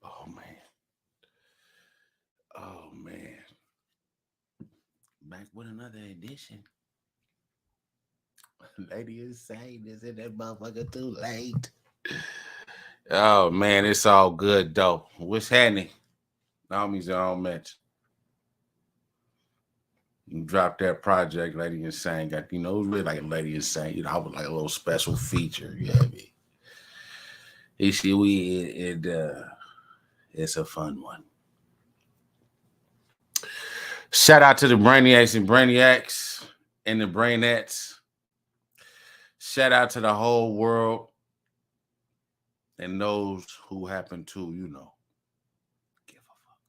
Oh man. Back with another edition. Lady Insane is in that motherfucker too late. Oh man, it's all good though. What's happening? Homies are all mention. You dropped that project, Lady Insane. Got it was really like a Lady Insane. I was like a little special feature. You know what I mean? It's a fun one. Shout out to the Brainiacs and the Brainettes. Shout out to the whole world and those who happen to, give a fuck.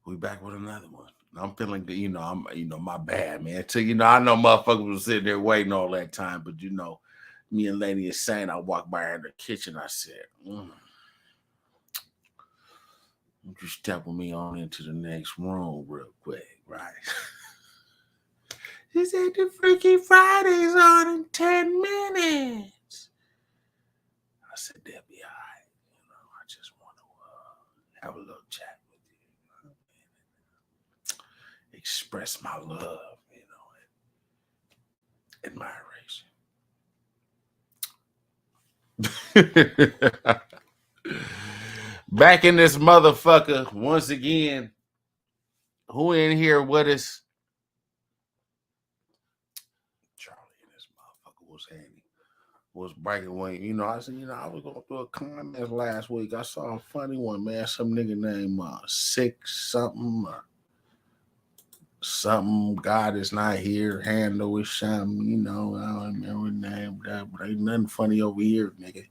We back with another one. I'm feeling good, my bad, man. So, I know motherfuckers was sitting there waiting all that time, but me and Lady is saying, I walked by her in the kitchen, I said, you step with me on into the next room real quick, right? She said the Freaky Friday's on in 10 minutes. I said, they'll be all right. I just want to have a little chat with you. Express my love, admiration. Back in this motherfucker once again. Who in here with us? Charlie and this motherfucker was handy. Was breaking away. I said, I was going through a comment last week. I saw a funny one, man. Some nigga named Six something something. God is not here. Handle is something. I don't remember the name, but ain't nothing funny over here, nigga.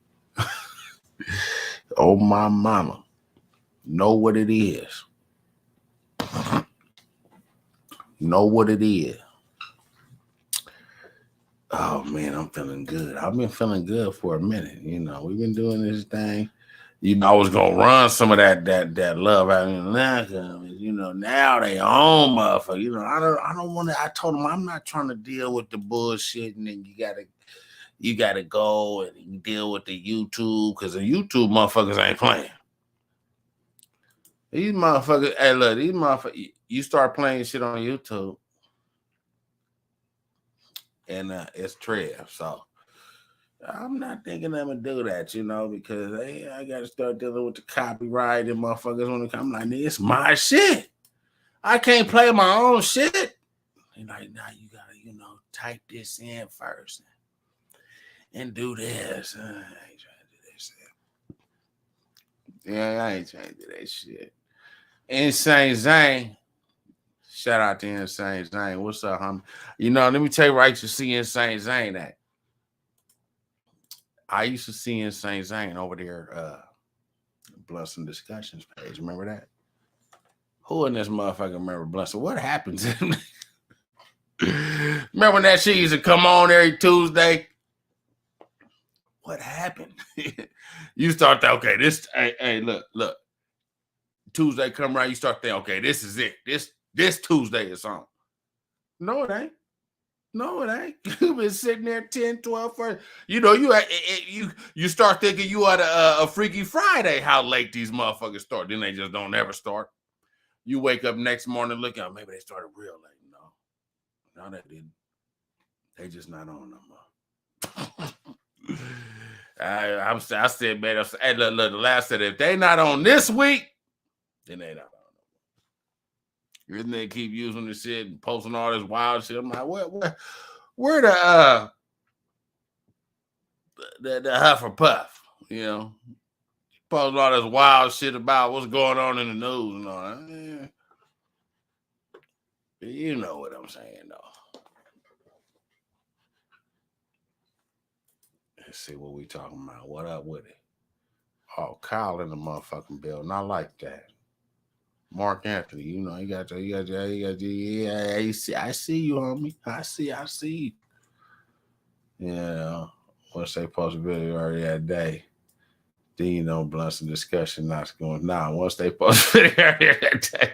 Oh my mama. Know what it is. Know what it is. Oh man, I'm feeling good. I've been feeling good for a minute. We've been doing this thing. I was gonna run some of that love out in the now they own motherfucker. I don't want to. I told them I'm not trying to deal with the bullshit, and then you gotta go and deal with the YouTube because the YouTube motherfuckers ain't playing. These motherfuckers, hey look, these motherfuckers, you start playing shit on YouTube. And it's Trev, so I'm not thinking I'm gonna do that, because I gotta start dealing with the copyright and motherfuckers want to come. Like, it's my shit. I can't play my own shit. And like, now you gotta, type this in first and do this. I ain't trying to do that shit. Yeah, I ain't trying to do that shit. Insane Zane. Shout out to Insane Zane. What's up, homie? Let me tell you where I used to see Insane Zane at. I used to see Insane Zane over there, Blunts and Discussions page. Remember that? Who in this motherfucker remember Blunts? What happened to him? Remember when that shit used to come on every Tuesday? What happened? You start thinking, okay, this, hey, look. Tuesday come around, you start thinking, okay, this is it. This Tuesday is on. No, it ain't. No, it ain't. You've been sitting there 10, 12, 1. You start thinking you are a Freaky Friday, how late these motherfuckers start. Then they just don't ever start. You wake up next morning looking, maybe they started real late. No, they didn't. They just not on no more. I said, man, hey, look, the last said, if they not on this week, then they not on. Then they keep using this shit and posting all this wild shit. I'm like, where the Hufflepuff? Posting all this wild shit about what's going on in the news and all that. You know what I'm saying, though. Let's see what we talking about. What up with it? Oh, Kyle in the motherfucking building. I like that. Mark Anthony, you got yeah, I see you, homie. I see you. Yeah, once they possibility already that day, then Blunts and Discussion not going. Nah, once they possibility already that day.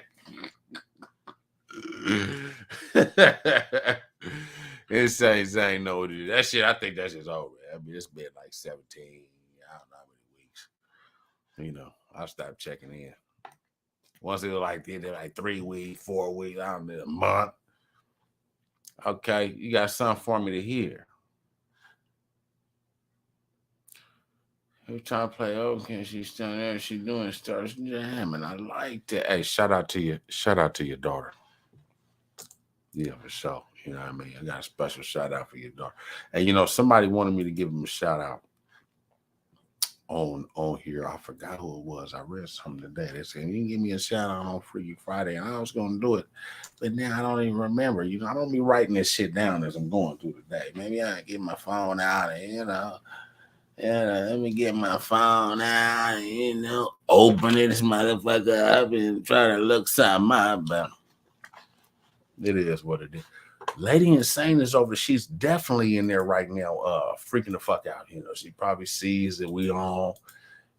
Insane Zane know what it is. That shit, I think that shit's over. I mean, it's been like 17, I don't know how many weeks. You know, I stopped checking in. Once it was like, did it like 3 weeks, 4 weeks, I don't know, a month. Okay, you got something for me to hear. Who trying to play okay? She's still there. She doing starts jamming. I like that. Hey, shout out to you. Shout out to your daughter. Yeah, for sure. You know what I mean? I got a special shout out for your daughter. And you know, somebody wanted me to give him a shout out on here. I forgot who it was. I read something today. They said, you can give me a shout out on Freaky Friday. And I was gonna do it, but now I don't even remember. You know, I don't be writing this shit down as I'm going through the day. Maybe I get my phone out and let me get my phone out and open this motherfucker up and try to look something up. But it is what it is. Lady Insane is over. She's definitely in there right now, freaking the fuck out. You know, she probably sees that we on.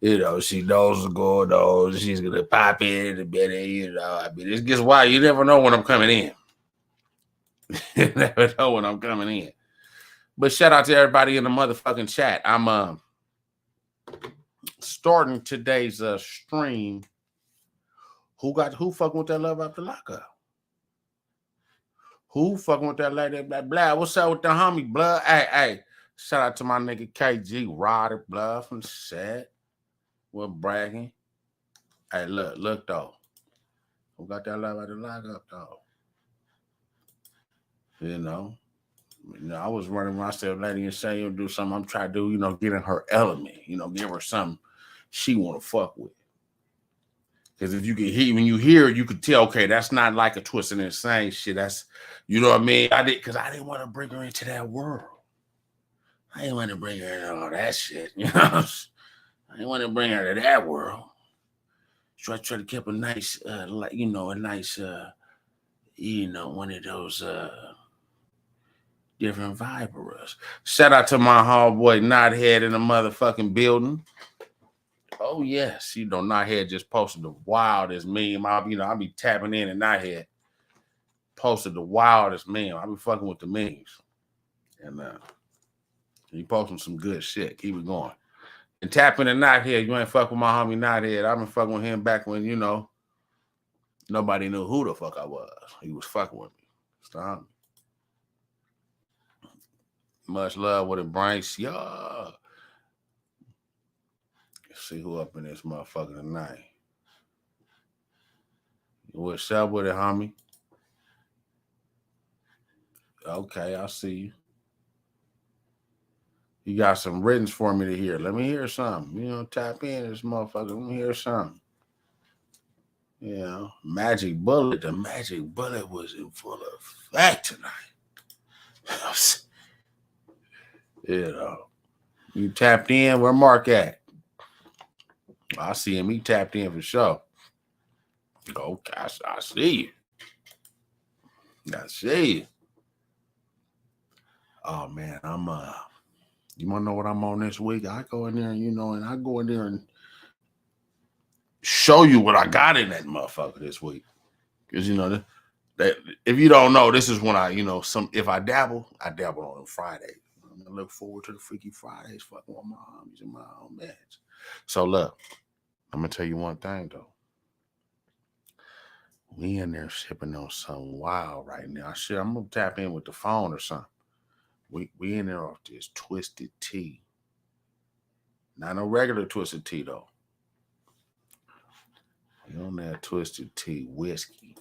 You know, she knows the going on. She's gonna pop in a bit. You know, I mean, it gets wild. You never know when I'm coming in. You never know when I'm coming in. But shout out to everybody in the motherfucking chat. I'm starting today's stream. Who fucking with that love after lockup? Who fucking with that lady? Blah, blah. What's up with the homie, blood? Hey. Shout out to my nigga KG Ryder, blood from the set. We're bragging. Hey, look though. Who got that love after lockup though? You know, I was running myself, lady, and say, do something. I'm trying to do, get in her element. Give her something she want to fuck with. Because if you can hear, when you hear it, you could tell, okay, that's not like a twist and insane shit. That's, you know what I mean? I didn't want to bring her into that world. I didn't want to bring her into all that shit. You know, I didn't want to bring her to that world. So I try to keep a nice, a nice, one of those different vibers. Shout out to my homeboy Knothead in the motherfucking building. Oh yes, Knothead just posted the wildest meme. I'll be tapping in and Knothead posted the wildest meme. I'll be fucking with the memes. And he posting some good shit. Keep it going. And tapping and Knothead, you ain't fuck with my homie Knothead. I've been fucking with him back when, nobody knew who the fuck I was. He was fucking with me. Stop. Much love with it, Bryce. Yeah. Let's see who up in this motherfucker tonight. What's up with it, homie? Okay, I see you. You got some writtens for me to hear. Let me hear something. Tap in this motherfucker. Let me hear something. Magic Bullet. The Magic Bullet was in full effect tonight. You tapped in. Where Mark at? I see him. He tapped in for sure. Okay, I see you. I see you. Oh man, I'm you wanna know what I'm on this week? I go in there, and I go in there and show you what I got in that motherfucker this week. Because that if you don't know, this is when I, if I dabble on Friday. I'm gonna look forward to the Freaky Fridays, fucking with my homies and my own meds. So look, I'm gonna tell you one thing though. We in there sipping on something wild right now. I'm gonna tap in with the phone or something. We in there off this twisted tea. Not no regular twisted tea though. We on that twisted tea whiskey.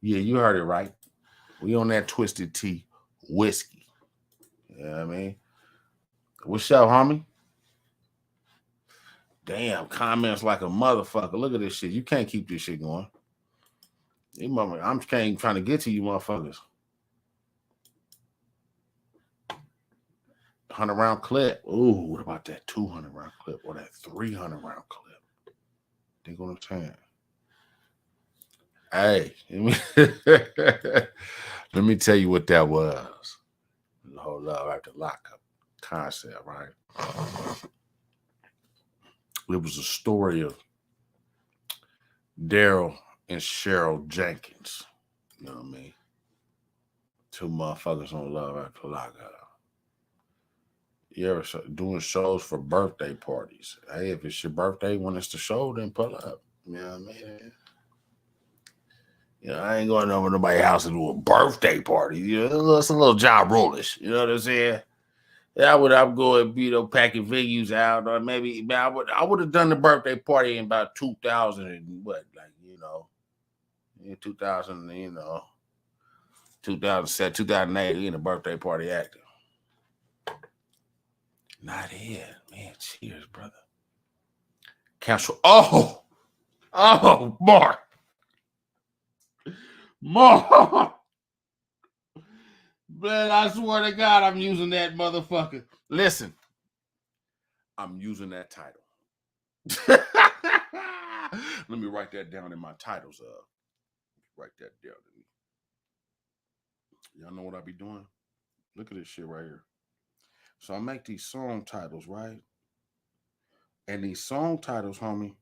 Yeah, you heard it right. We on that twisted tea whiskey. You know what I mean? What's up, homie? Damn, comments like a motherfucker. Look at this shit. You can't keep this shit going. I'm trying to get to you motherfuckers. 100-round clip. Ooh, what about that 200-round clip or that 300-round clip? Think what I'm saying? Hey, let me tell you what that was. Hold up, I have to lock up concept, right? It was a story of Daryl and Cheryl Jenkins. You know what I mean? Two motherfuckers on Love After Lockup. You ever doing shows for birthday parties? Hey, if it's your birthday when it's the show, then pull up. You know what I mean? You know, I ain't going over to nobody's house to do a birthday party. You know, it's a little job rollish. You know what I'm saying? Yeah, I would go and packing venues out, or maybe man, I would have done the birthday party in about 2000 and what, like in 2000, 2007, 2008, in a birthday party acting. Not here, man. Cheers, brother. Cancel. Oh, Mark. Man, I swear to God, I'm using that motherfucker. Listen, I'm using that title. Let me write that down in my titles. Write that down. Y'all know what I be doing? Look at this shit right here. So I make these song titles, right? And these song titles, homie.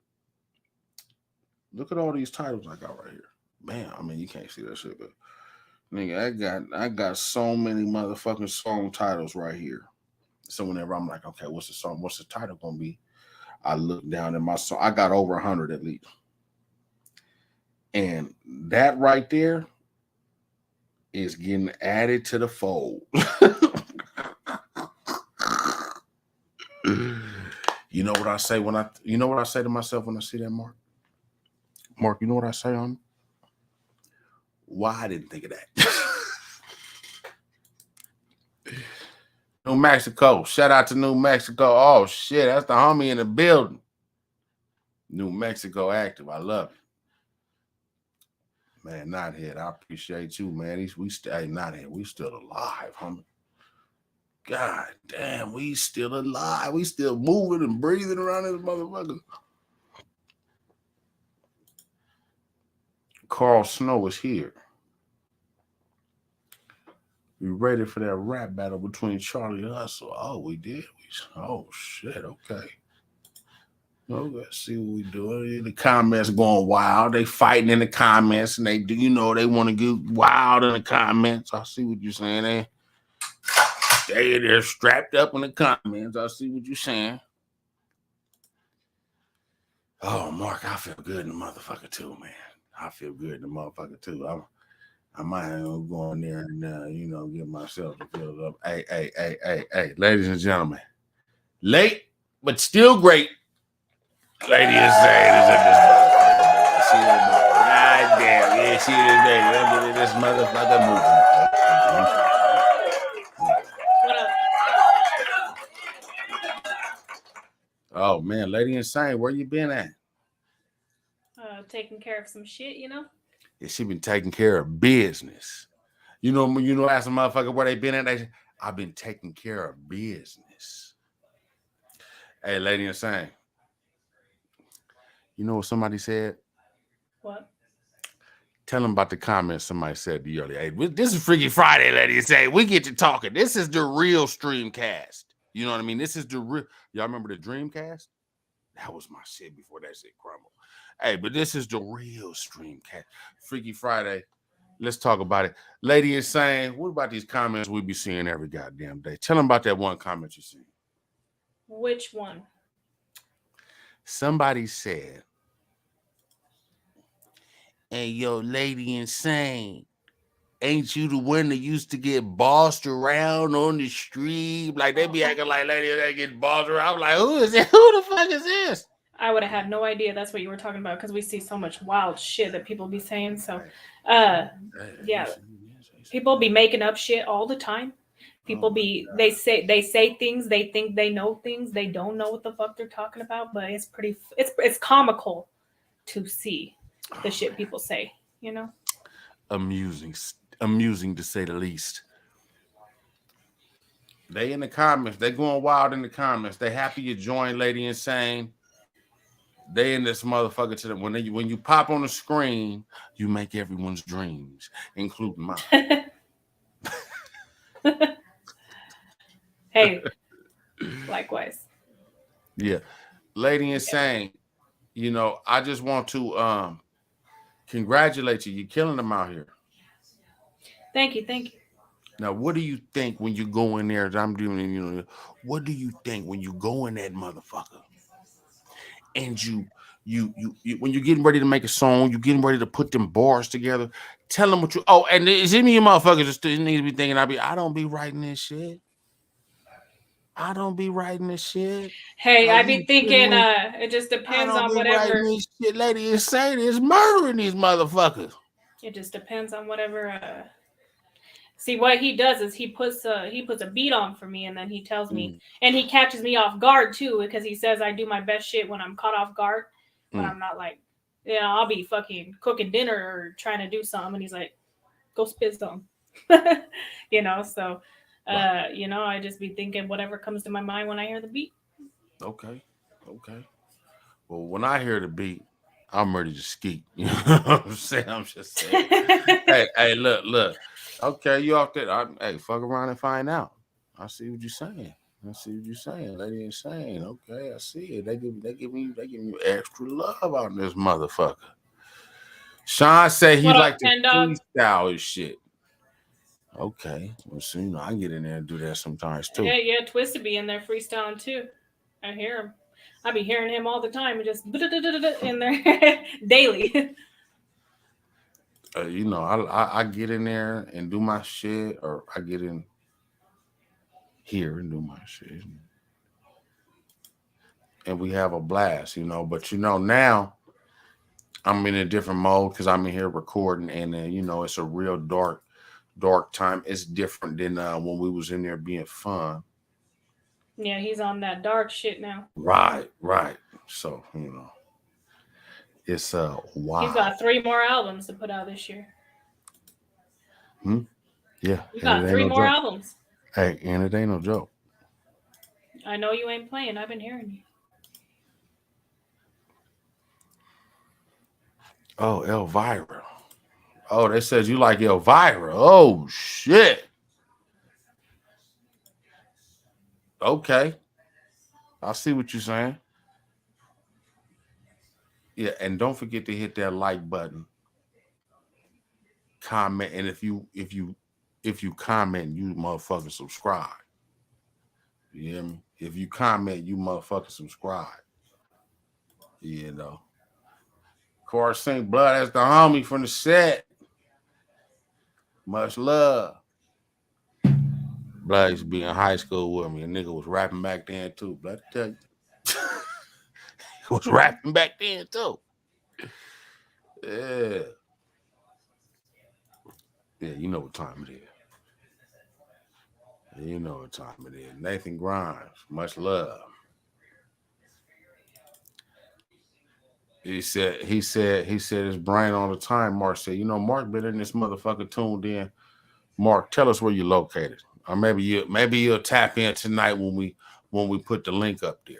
Look at all these titles I got right here. Man, I mean you can't see that shit, but nigga, I got so many motherfucking song titles right here. So whenever I'm like, okay, what's the song? What's the title gonna be? I look down at my song. I got over 100 at least. And that right there is getting added to the fold. You know what I say to myself when I see that, Mark? Mark, you know what I say on? Why I didn't think of that. New Mexico. Shout out to New Mexico. Oh shit, that's the homie in the building. New Mexico active. I love it. Man, Knothead, I appreciate you, man. Knothead, we still alive, homie. God damn, we still alive. We still moving and breathing around this motherfucker. Carl Snow is here. We ready for that rap battle between Charlie and Hustle. Oh, we did. Oh shit. Okay. Well, let's see what we doing. The comments going wild. They fighting in the comments, and they do. They want to get wild in the comments. I see what you're saying. They're strapped up in the comments. I see what you're saying. Oh, Mark, I feel good in the motherfucker too, man. I feel good in the motherfucker too. I might go in there and get myself to fill it up. Hey, ladies and gentlemen, late but still great. Lady is saying is in this motherfucker. See that? God damn, yeah, she is baby. Under this motherfucker moving. What up? Oh man, Lady Insane, where you been at? Taking care of some shit, Yeah, she been taking care of business. Ask a motherfucker where they been at. I've been taking care of business. Hey, Lady Insane. You know what somebody said? What? Tell them about the comments somebody said to you earlier. Hey, this is Freaky Friday, Lady Insane. We get to talking. This is the real Streamcast. You know what I mean? This is the real. Y'all remember the Dreamcast? That was my shit before that shit crumbled. Hey, but this is the real Streamcast. Freaky Friday. Let's talk about it. Lady Insane, what about these comments we be seeing every goddamn day? Tell them about that one comment you see. Which one? Somebody said, hey, yo, Lady Insane, ain't you the one that used to get bossed around on the street? Like, they be acting like lady that get bossed around. I'm like, who is it? Who the fuck is this? I would have had no idea that's what you were talking about because we see so much wild shit that people be saying. So, yeah, people be making up shit all the time. People they say things, they think they know things, they don't know what the fuck they're talking about. But it's comical to see the shit people say. Amusing to say the least. They in the comments. They going wild in the comments. They happy you joined Lady Insane. They in this motherfucker to them. When you pop on the screen, you make everyone's dreams, including mine. Hey, likewise. Yeah. Lady Insane, I just want to congratulate you. You're killing them out here. Thank you. Now, what do you think when you go in there? As I'm doing, what do you think when you go in that motherfucker and when you're getting ready to make a song, you're getting ready to put them bars together. Tell them what you. Oh, and is any of you motherfuckers that still need to be thinking? I don't be writing this shit. I don't be writing this shit. Hey, Like I you be thinking, kidding me? it just I depends don't on be writing whatever. this shit. Lady insane is murdering these motherfuckers. It just depends on whatever. See, what he does is he puts a beat on for me, and then he tells me, Mm, and he catches me off guard too, because he says I do my best shit when I'm caught off guard, when mm. I'm not like, I'll be fucking cooking dinner or trying to do something, and he's like, go spit some, So, Right. I just be thinking whatever comes to my mind when I hear the beat. Okay. Okay. Well, when I hear the beat, I'm ready to skeet. You know what I'm saying? I'm just saying. Hey, look. Okay, you off there? Hey, fuck around and find out. I see what you're saying. I see what you're saying, lady insane. Okay, I see it. They give me extra love out in this motherfucker. Sean said he What up, like to Ken Dog? freestyle his shit. Okay, well, so I can get in there and do that sometimes too. Hey, yeah, Twisted be in there freestyling too. I hear him. I be hearing him all the time, just in there daily. I get in there and do my shit, or I get in here and do my shit, and we have a blast. But now I'm in a different mode because I'm in here recording, and then it's a real dark time. It's different than when we was in there being fun. Yeah, he's on that dark shit now. Right. So it's He's wow. got 3 more albums to put out this year. Hmm? Yeah, You and got it ain't three no more joke. albums. Hey, and it ain't no joke. I know you ain't playing. I've been hearing you. Oh, Elvira. Oh, they said you like Elvira. Oh shit. Okay, I see what you're saying. Yeah, and don't forget to hit that like button, comment, and if you comment, you motherfucking subscribe. You hear me? If you comment, you motherfucking subscribe. You know. Of course, St. Blood, that's the homie from the set. Much love. Blood used to be in high school with me. A nigga was rapping back then too. Blood, I tell you. He was rapping back then too. Yeah. Yeah, you know what time it is. You know what time it is. Nathan Grimes, much love. He said his brain all the time. Mark said, Mark been in this motherfucker tuned in. Mark, tell us where you're located. Or maybe you'll tap in tonight when we put the link up there.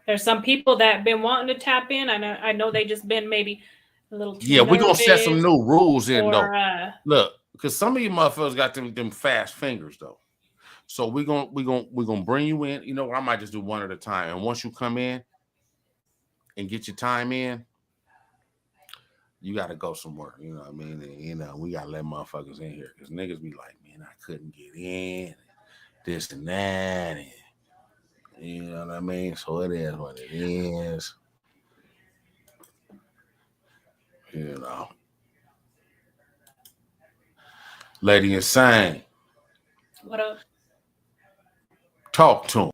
There's some people that been wanting to tap in. I know they just been maybe a little too Yeah, we're gonna set some nervous new rules in though. or Look, because some of you motherfuckers got them fast fingers though. So we're gonna bring you in. I might just do one at a time. And once you come in and get your time in, you got to go somewhere. You know what I mean? And, we got to let motherfuckers in here because niggas be like, man, I couldn't get in, this and that. And, you know what I mean? So it is what it is. You know. Lady Insane, what up? talk to him.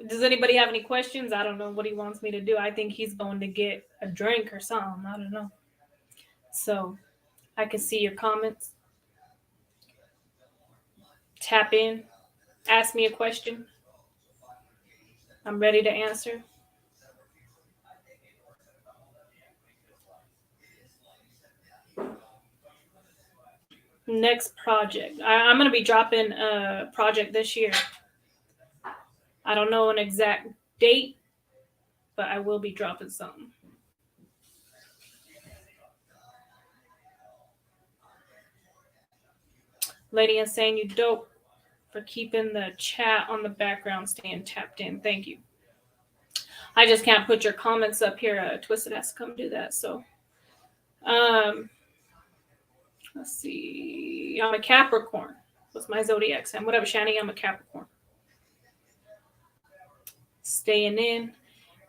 Does anybody have any questions? I don't know what he wants me to do. I think he's going to get a drink or something. I don't know. So I can see your comments. Tap in. Ask me a question. I'm ready to answer. Next project. I'm going to be dropping a project this year. I don't know an exact date, but I will be dropping something. Lady Insane, you dope for keeping the chat on the background staying tapped in. Thank you. I just can't put your comments up here. Twisted has to come do that. So, let's see. I'm a Capricorn. What's my zodiac sign? Whatever, Shani. I'm a Capricorn. Staying in.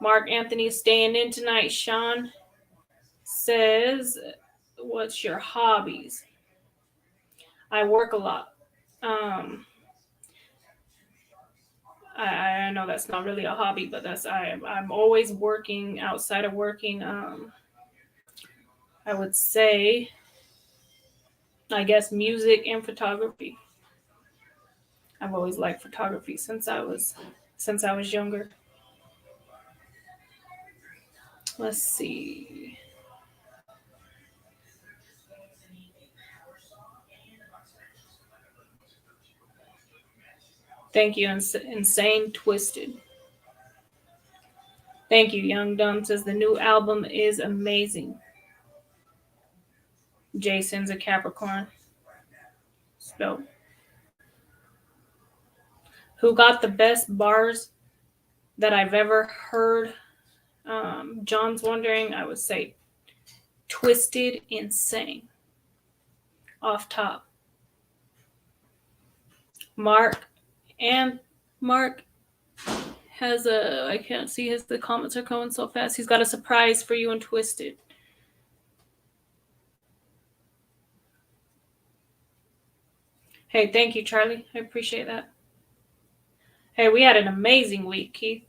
Mark Anthony staying in tonight. Sean says, "What's your hobbies?" I work a lot. I know that's not really a hobby, but I'm always working outside of working. I would say, I guess, music and photography. I've always liked photography since I was younger. Let's see. Thank you, Insane Twisted. Thank you, Young Dumb says the new album is amazing. Jason's a Capricorn. So, who got the best bars that I've ever heard? John's wondering. I would say Twisted Insane. Off top. Mark has I can't see the comments are going so fast. He's got a surprise for you and Twisted. Hey, thank you, Charlie. I appreciate that. Hey, we had an amazing week, Keith.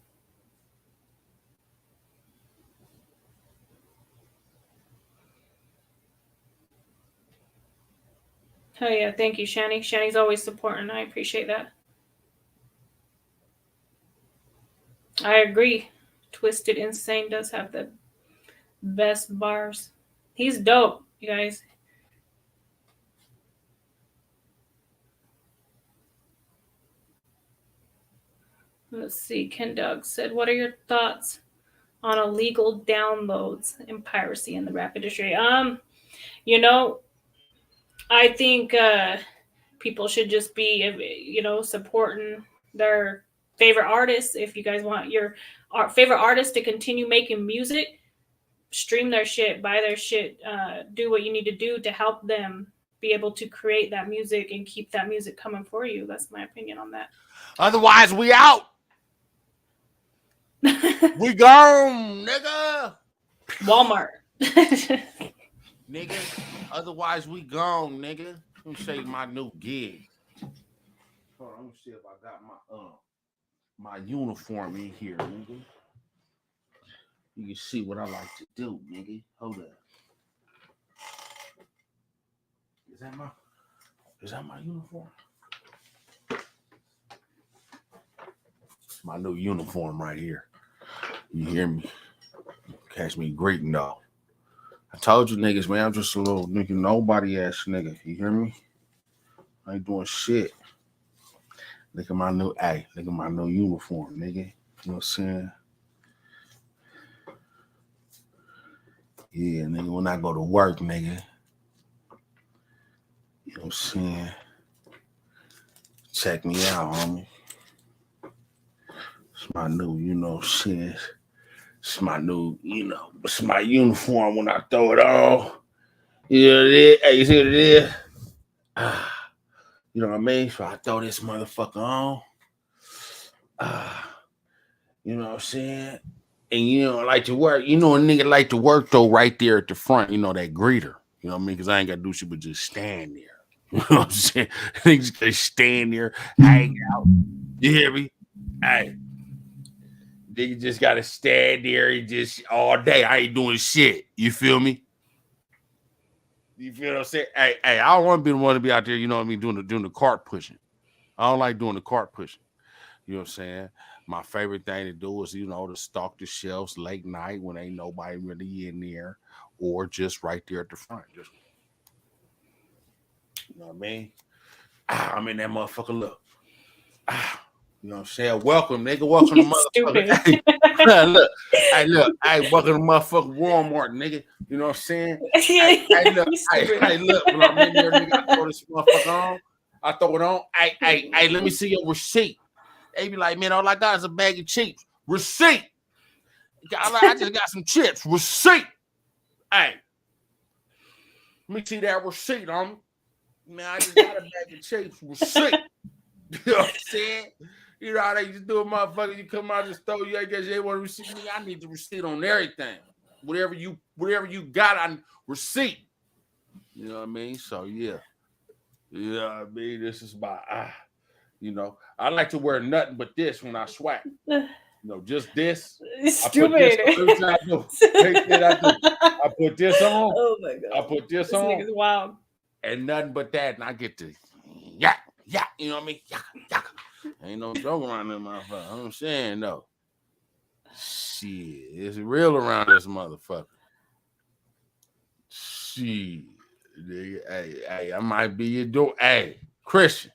Oh yeah, thank you, Shani. Shani's always supporting. I appreciate that. I agree. Twisted Insane does have the best bars. He's dope, you guys. Let's see. Ken Doug said, "What are your thoughts on illegal downloads and piracy in the rap industry?" I think people should just be, supporting their favorite artists. If you guys want your favorite artist to continue making music, stream their shit, buy their shit, do what you need to do to help them be able to create that music and keep that music coming for you. That's my opinion on that. Otherwise, we out. We gone, nigga. Walmart. Nigga. Otherwise, we gone, nigga. Let me show you my new gig. Hold on, let me see if I got my uniform in here, nigga. You can see what I like to do, nigga. Hold up. Is that my uniform? It's my new uniform right here. You hear me? Catch me greeting though. I told you niggas, man, I'm just a little nigga, nobody ass nigga. You hear me? I ain't doing shit. Look at my new uniform, nigga. You know what I'm saying? Yeah, nigga, when I go to work, nigga. You know what I'm saying? Check me out, homie. It's my new, you know what I'm saying? It's my new, it's my uniform when I throw it on. You know what it is? Hey, you see what it is? You know what I mean? So I throw this motherfucker on. You know what I'm saying? And I like to work. A nigga like to work though right there at the front, that greeter. You know what I mean? Because I ain't got to do shit but just stand there. You know what I'm saying? Niggas gotta stand there, hang out. You hear me? Hey. Nigga just gotta stand there and just all day. I ain't doing shit. You feel me? You feel what I'm saying? Hey, I don't want to be the one to be out there, you know what I mean, doing the cart pushing. I don't like doing the cart pushing. You know what I'm saying? My favorite thing to do is, to stalk the shelves late night when ain't nobody really in there, or just right there at the front. Just, you know what I mean? I'm in that motherfucker. Look. You know what I'm saying? Welcome, nigga. Welcome to motherfucker. Look. Hey, welcome to motherfucking Walmart, nigga. You know what I'm saying? Look. When I'm in there, nigga, I throw this motherfucker on. I throw it on. Hey, let me see your receipt. They be like, man, all I got is a bag of chips. Receipt. I just got some chips. Receipt. Hey, let me see that receipt on me. Man, I just got a bag of chips. Receipt. You know what I'm saying? You know how they just do it, motherfucker. You come out of the store, I guess you ain't want to receipt me. I need the receipt on everything. Whatever you got on receipt. You know what I mean? So yeah. You know what I mean? This is my you know, I like to wear nothing but this when I swag. You know, just this. Stupid. I put this on. I put this on. Oh my god. I put this This on. nigga's wild. And nothing but that. And I get to you know what I mean? Ain't no joke around this motherfucker. I'm saying though. Shit, it's real around this motherfucker. Shit. Hey, I might be your door. Hey, Christian.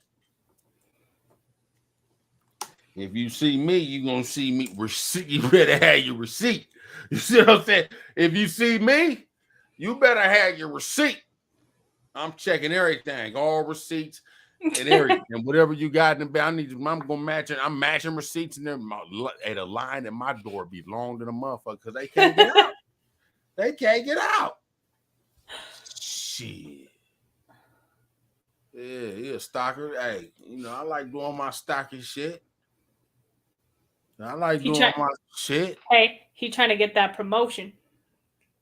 If you see me, you're gonna see me receipt. You better have your receipt. You see what I'm saying? If you see me, you better have your receipt. I'm checking everything, all receipts and everything. And whatever you got in the bag, I'm gonna match it. I'm matching receipts in there at a line at my door be long to the motherfucker because they can't get out. They can't get out. Shit. Yeah, stalker. Hey, you know, I like doing my stalker shit. I like doing my shit. Hey, he trying to get that promotion.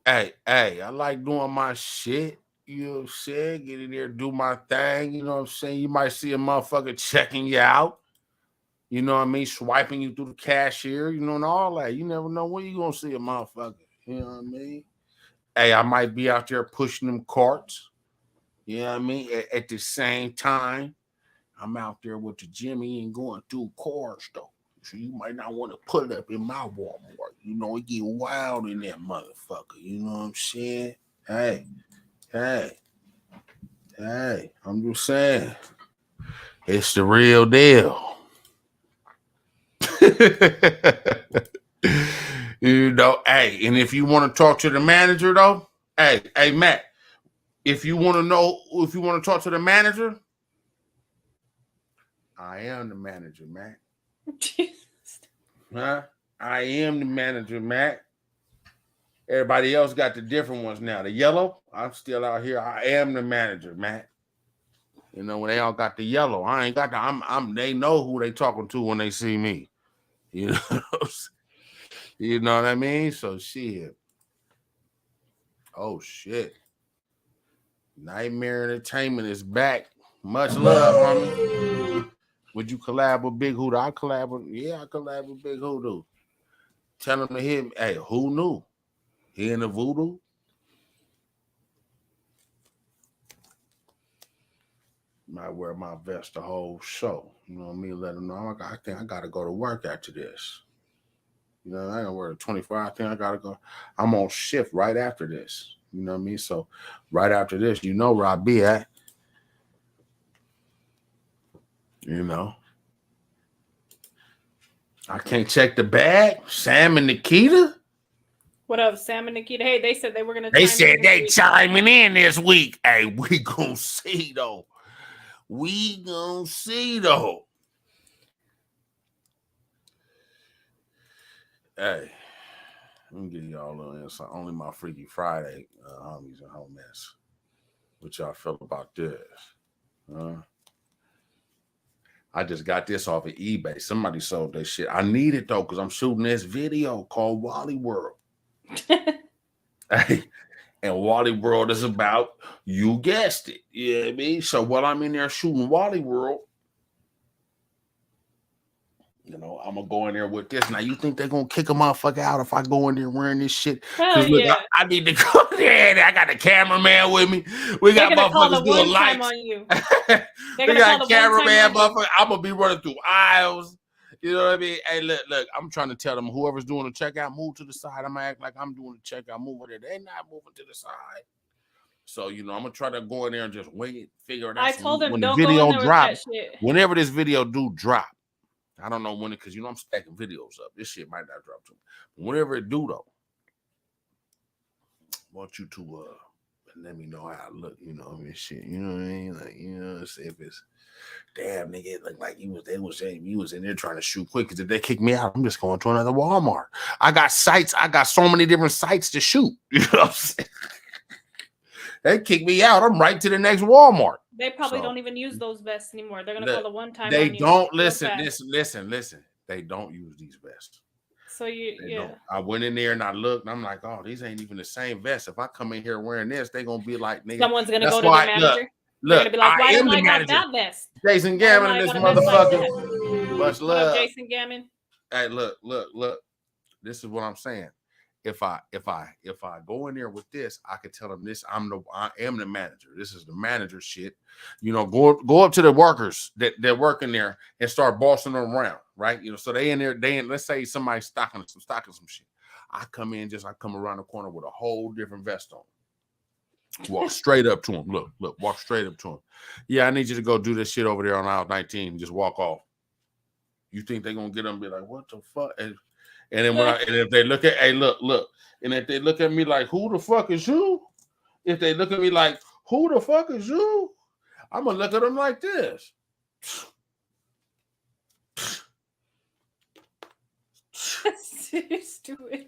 Hey, I like doing my shit. You know what I'm saying? Get in there, do my thing. You know what I'm saying? You might see a motherfucker checking you out. You know what I mean? Swiping you through the cashier, you know, and all that. You never know when you gonna see a motherfucker. You know what I mean? Hey, I might be out there pushing them carts. You know what I mean? At the same time, I'm out there with the Jimmy and going through cars though. So you might not want to put it up in my Walmart. You know, it get wild in that motherfucker. You know what I'm saying? Hey, I'm just saying. It's the real deal. You know, hey, and if you want to talk to the manager though, hey, Matt, if you want to talk to the manager, I am the manager, Matt. Huh? I am the manager, Matt. Everybody else got the different ones now. The yellow, I'm still out here. I am the manager, Matt. You know, when they all got the yellow, I ain't got the. They know who they talking to when they see me. You know, you know what I mean. So shit. Oh shit. Nightmare Entertainment is back. Much love, homie. Would you collab with Big Hoodoo? I collab with Big Hoodoo. Tell him to hit me. Hey, who knew? He in the voodoo. Might wear my vest the whole show. You know what I mean? Let him know. I think I gotta go to work after this. You know, I ain't gonna wear the 24. I think I gotta go. I'm on shift right after this. You know what I mean? So right after this, you know where I be at. You know. I can't check the bag. Sam and Nikita. What up, Sam and Nikita? Hey, they said they were gonna. They said they chiming in this week. Hey, we gonna see though. We gonna see though. Hey, let me give y'all a little insight. Only my Freaky Friday homies and homies. What y'all feel about this? I just got this off of eBay. Somebody sold that shit. I need it though, because I'm shooting this video called Wally World. Hey, and Wally World is about, you guessed it. You know what I mean? So while I'm in there shooting Wally World, you know, I'm gonna go in there with this. Now, you think they're gonna kick a motherfucker out if I go in there wearing this shit? Because look, yeah. I need to go there. I got the cameraman with me. We got motherfuckers doing lights. On you. We got a cameraman, motherfucker. I'm gonna be running through aisles. You know what I mean? Hey, look, I'm trying to tell them whoever's doing the checkout, move to the side. I'm gonna act like I'm doing the checkout, move over there. They're not moving to the side. So, you know, I'm gonna try to go in there and just wait, figure it out. I told him, when don't the video go in there drop, with that shit. whenever this video do drop, I don't know when it, because you know I'm stacking videos up. This shit might not drop too. Whenever it do though, I want you to let me know how I look. You know, I mean, shit. You know what I mean? Like, you know, see if it's damn nigga, it looked like you was in there trying to shoot quick. Because if they kick me out, I'm just going to another Walmart. I got sites. I got so many different sites to shoot. You know what I'm saying? They kick me out. I'm right to the next Walmart. They probably don't even use those vests anymore. They're gonna call a one-time. They don't listen. They don't use these vests. So I went in there and I looked and I'm like, oh, these ain't even the same vest. If I come in here wearing this, they gonna be like, nigga. Someone's gonna go to the manager. They're gonna be like, why am I got that vest? Jason Gammon and this motherfucker. Much love. Jason Gammon. Hey, look. This is what I'm saying. If I go in there with this, I could tell them this. I am the manager. This is the manager shit. You know, go up to the workers that work in there and start bossing them around, right? You know, so they in there. Let's say somebody's stocking some shit. I come around the corner with a whole different vest on. Walk straight up to him. Look, walk straight up to him. Yeah, I need you to go do this shit over there on aisle 19 and just walk off. You think they're gonna get them and be like, what the fuck? And then if they look at, hey, look, and if they look at me like, who the fuck is you? If they look at me like, who the fuck is you? I'm gonna look at them like this. Stupid.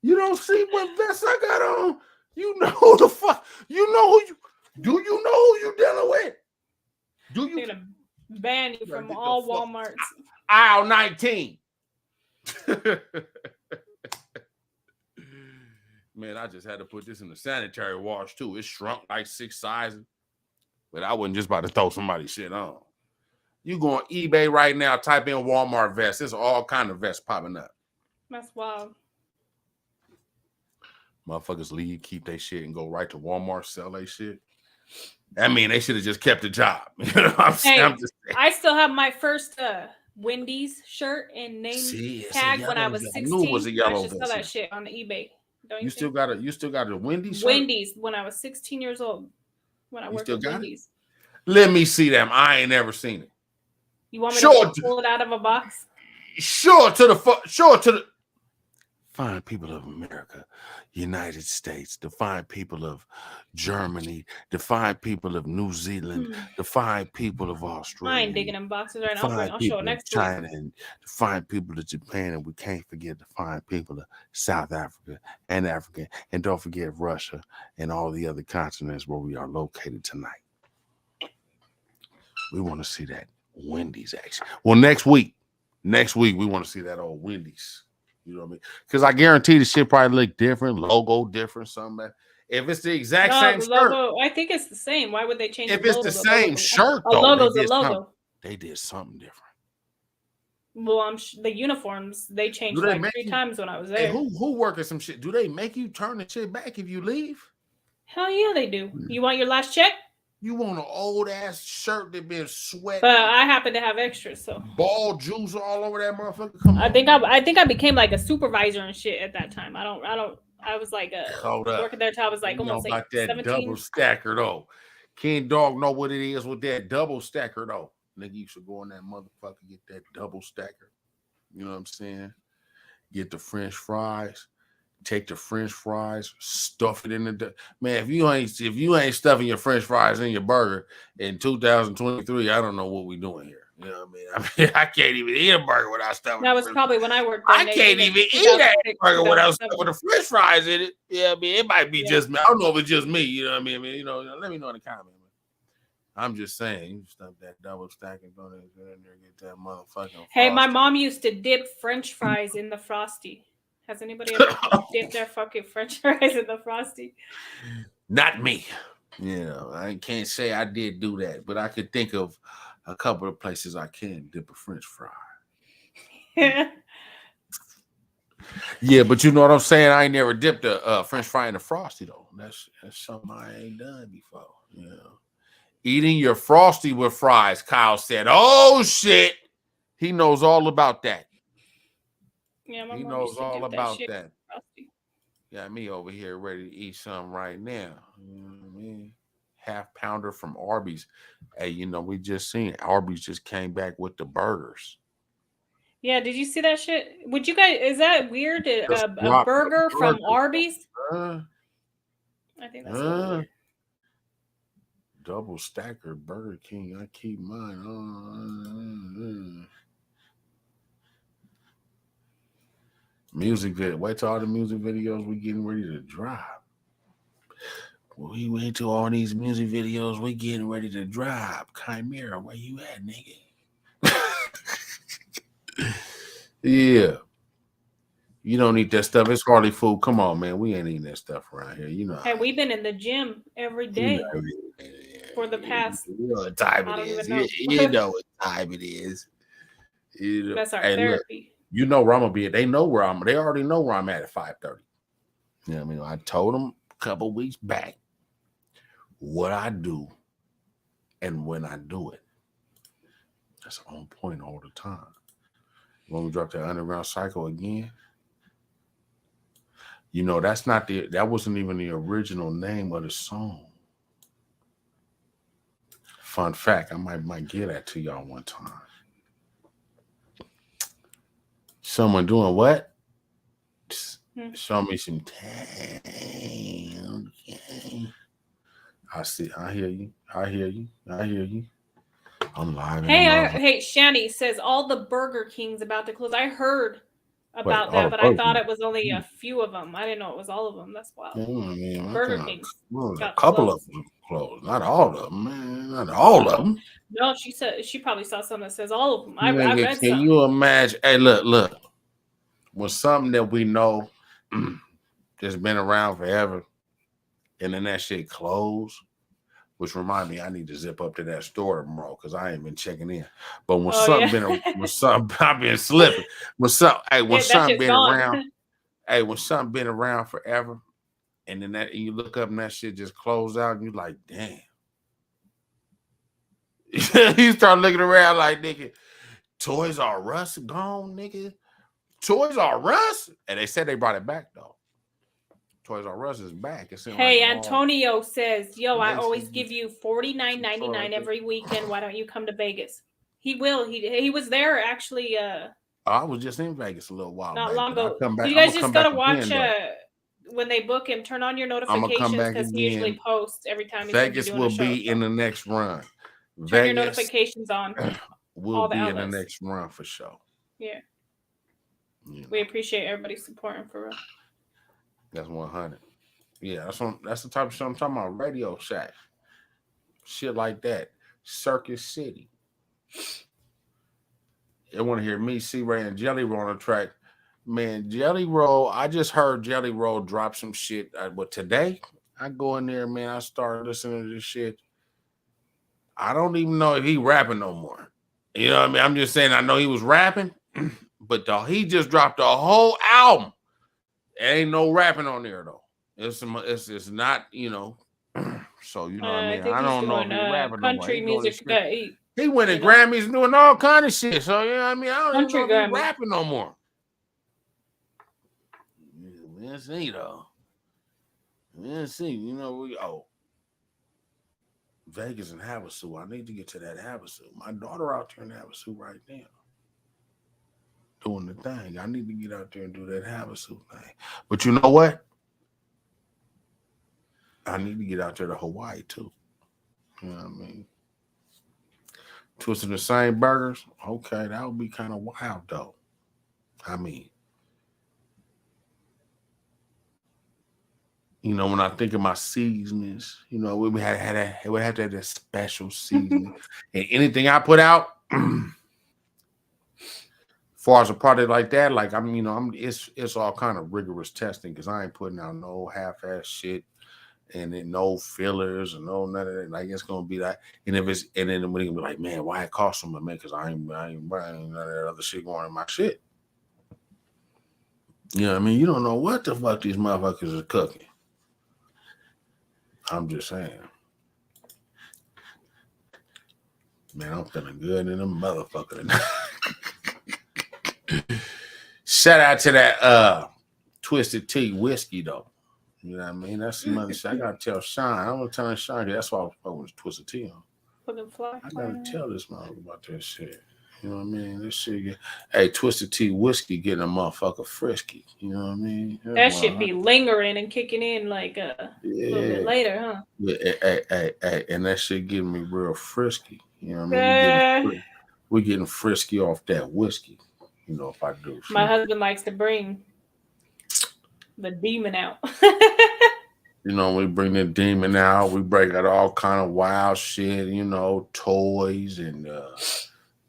You don't see what vest I got on? You know who the fuck? You know who you? Do you know who you dealing with? Do you? They're gonna ban you from all Walmarts. Aisle 19. Man, I just had to put this in the sanitary wash too. It shrunk like 6 sizes, but I wasn't just about to throw somebody's shit on. You go on eBay right now, type in Walmart vest. There's all kind of vests popping up. That's wild. Motherfuckers leave, keep their shit, and go right to Walmart, sell their shit. I mean, they should have just kept the job. You know what I'm saying? I'm just saying. I still have my first Wendy's shirt and name tag when I was 16. I knew it was a yellow. I should sell that shit on eBay. Don't you still got a Wendy's shirt? Wendy's when I was 16 years old. When I worked at Wendy's. Let me see them. I ain't never seen it. You want me to pull it out of a box? Sure to the fine people of America, United States, the fine people of Germany, the fine people of New Zealand, the fine people of Australia. I ain't digging them boxes right now. I'll show it next week. China and the fine people of Japan, and we can't forget the fine people of South Africa, and don't forget Russia and all the other continents where we are located tonight. We want to see that Wendy's action. Well, next week we want to see that old Wendy's. You know what I mean? Because I guarantee the shit probably look different, logo different, something. If it's the exact same shirt, I think it's the same. Why would they change? If it's the same shirt, though, a logo's a logo. They did something different. Well, the uniforms they changed like 3 times when I was there. Hey, who working some shit? Do they make you turn the shit back if you leave? Hell yeah, they do. You want your last check? You want an old ass shirt that been sweat? But I happen to have extras, so ball juice all over that motherfucker. Come on. I think I became like a supervisor and shit at that time. I was like working there till I was like almost like about that 17. Double stacker though. King Dog know what it is with that double stacker though. Nigga, you should go in that motherfucker, get that double stacker. You know what I'm saying? Get the French fries. Take the French fries, stuff it in the man. If you ain't stuffing your French fries in your burger in 2023, I don't know what we doing here. You know what I mean? I can't even eat a burger without stuffing. That was probably when I worked. I can't even eat that burger without stuffing the French fries in it. Yeah, I mean, it might be just me. I don't know if it's just me. You know what I mean? You know, let me know in the comments. I'm just saying, you stuff that double stack and go in there and get that motherfucking. Hey, my mom used to dip French fries in the Frosty. Has anybody ever dipped their fucking French fries in the Frosty? Not me. You know, I can't say I did do that, but I could think of a couple of places I can dip a French fry. Yeah, but you know what I'm saying? I ain't never dipped a French fry in a Frosty, though. That's something I ain't done before. You know, eating your Frosty with fries, Kyle said. Oh, shit. He knows all about that. Yeah, he knows all about that. Got me over here ready to eat something right now. You know what I mean? Half pounder from Arby's. Hey, you know, we just seen Arby's just came back with the burgers. Yeah, did you see that shit? Would you guys? Is that weird? A burger from Arby's? I think that's a little weird. Double stacker Burger King. I keep mine on. Music video. Wait till all the music videos we getting ready to drop. We wait till all these music videos we getting ready to drop. Chimera, where you at, nigga? Yeah. You don't need that stuff. It's hardly food. Come on, man. We ain't eating that stuff around here. You know. Hey, we've been in the gym every day for the past. You know what time it is. You know what time it is. You know. That's our therapy. Look, you know where I'm gonna be. They know where I'm. They already know where I'm at 5:30. You know what I mean? I told them a couple weeks back what I do and when I do it. That's on point all the time. When we drop that underground cycle again, you know, that wasn't even the original name of the song. Fun fact, I might give that to y'all one time. Someone doing what? Show me some time. Okay. I hear you. I'm live. Hey, Shanny says all the Burger Kings about to close. I heard about that, but I thought it was only a few of them. I didn't know it was all of them. That's wild. Burger Kings. A couple of them closed. Not all of them, man. Not all of them. No, she said she probably saw something that says all of them. I read some. Can you imagine? Hey, look. When something that we know that's been around forever, and then that shit closed, which remind me, I need to zip up to that store tomorrow because I ain't been checking in. But when I've been slipping. When something been around forever, and then you look up and that shit just closed out, and you're like, damn. You start looking around like, nigga, Toys R Us gone, nigga. Toys R Us, and they said they brought it back though. Toys R Us is back. Hey, like Antonio says, "Yo, I always give you $49.99 every weekend. Why don't you come to Vegas?" He will. He was there actually. I was just in Vegas a little while. Not long ago. You guys just gotta watch when they book him. Turn on your notifications because he usually posts every time. Vegas will be in the next run. Turn your notifications on. Will be in the next run for sure. Yeah. We appreciate everybody supporting for real. That's 100. Yeah, that's the type of shit I'm talking about. Radio Shack. Shit like that. Circus City. They want to hear me, C-Ray, and Jelly Roll on the track. Man, Jelly Roll, I just heard Jelly Roll drop some shit. But today, I go in there, man, I start listening to this shit. I don't even know if he rapping no more. You know what I mean? I'm just saying I know he was rapping, but he just dropped a whole album. There ain't no rapping on there though. It's not, you know. So you know what I mean. I don't know if he's rapping country music. He went to Grammys and doing all kind of shit. So you know what I mean. I don't even know if he's rapping no more. We'll see though. We'll see. You know Vegas and Havasu. I need to get to that Havasu. My daughter out there in Havasu right now. Doing the thing. I need to get out there and do that Havasu thing. But you know what? I need to get out there to Hawaii too. You know what I mean? Twisting the same burgers. Okay, that would be kind of wild though. I mean, you know, when I think of my seasonings, you know, we would have to have that special seasoning. And anything I put out, far as a product like that, like it's all kind of rigorous testing because I ain't putting out no half-ass shit and then no fillers and no none of that. Like it's gonna be like, and then we're gonna be like, man, why it cost so much, man? Because I ain't buying none of that other shit going in my shit. You know what I mean? You don't know what the fuck these motherfuckers are cooking. I'm just saying. Man, I'm feeling good in a motherfucker tonight. Shout out to that Twisted Tea whiskey though. You know what I mean? That's some other shit. I gotta tell Sean. I'm gonna tell Sean that's why I was Twisted Tea on. I gotta tell this motherfucker about that shit. You know what I mean? This shit get, hey, Twisted Tea whiskey getting a motherfucker frisky. You know what I mean? That shit be lingering and kicking in like a little bit later, huh? Hey, and that shit getting me real frisky. You know what I mean? We getting frisky off that whiskey. You know, if I do. My husband likes to bring the demon out. You know, we bring the demon out. We break out all kind of wild shit. You know, toys and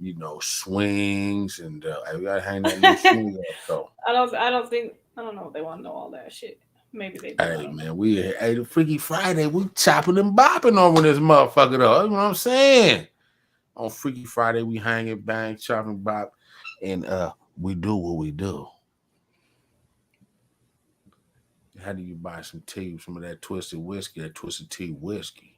you know, swings and we gotta hang that new swing up though. I don't know if they want to know all that shit. Maybe they do. Hey man, the Freaky Friday, we chopping and bopping over this motherfucker though. You know what I'm saying? On Freaky Friday, we hanging, bang, chopping, bop, and we do what we do. How do you buy some tea, some of that twisted whiskey, that twisted tea whiskey?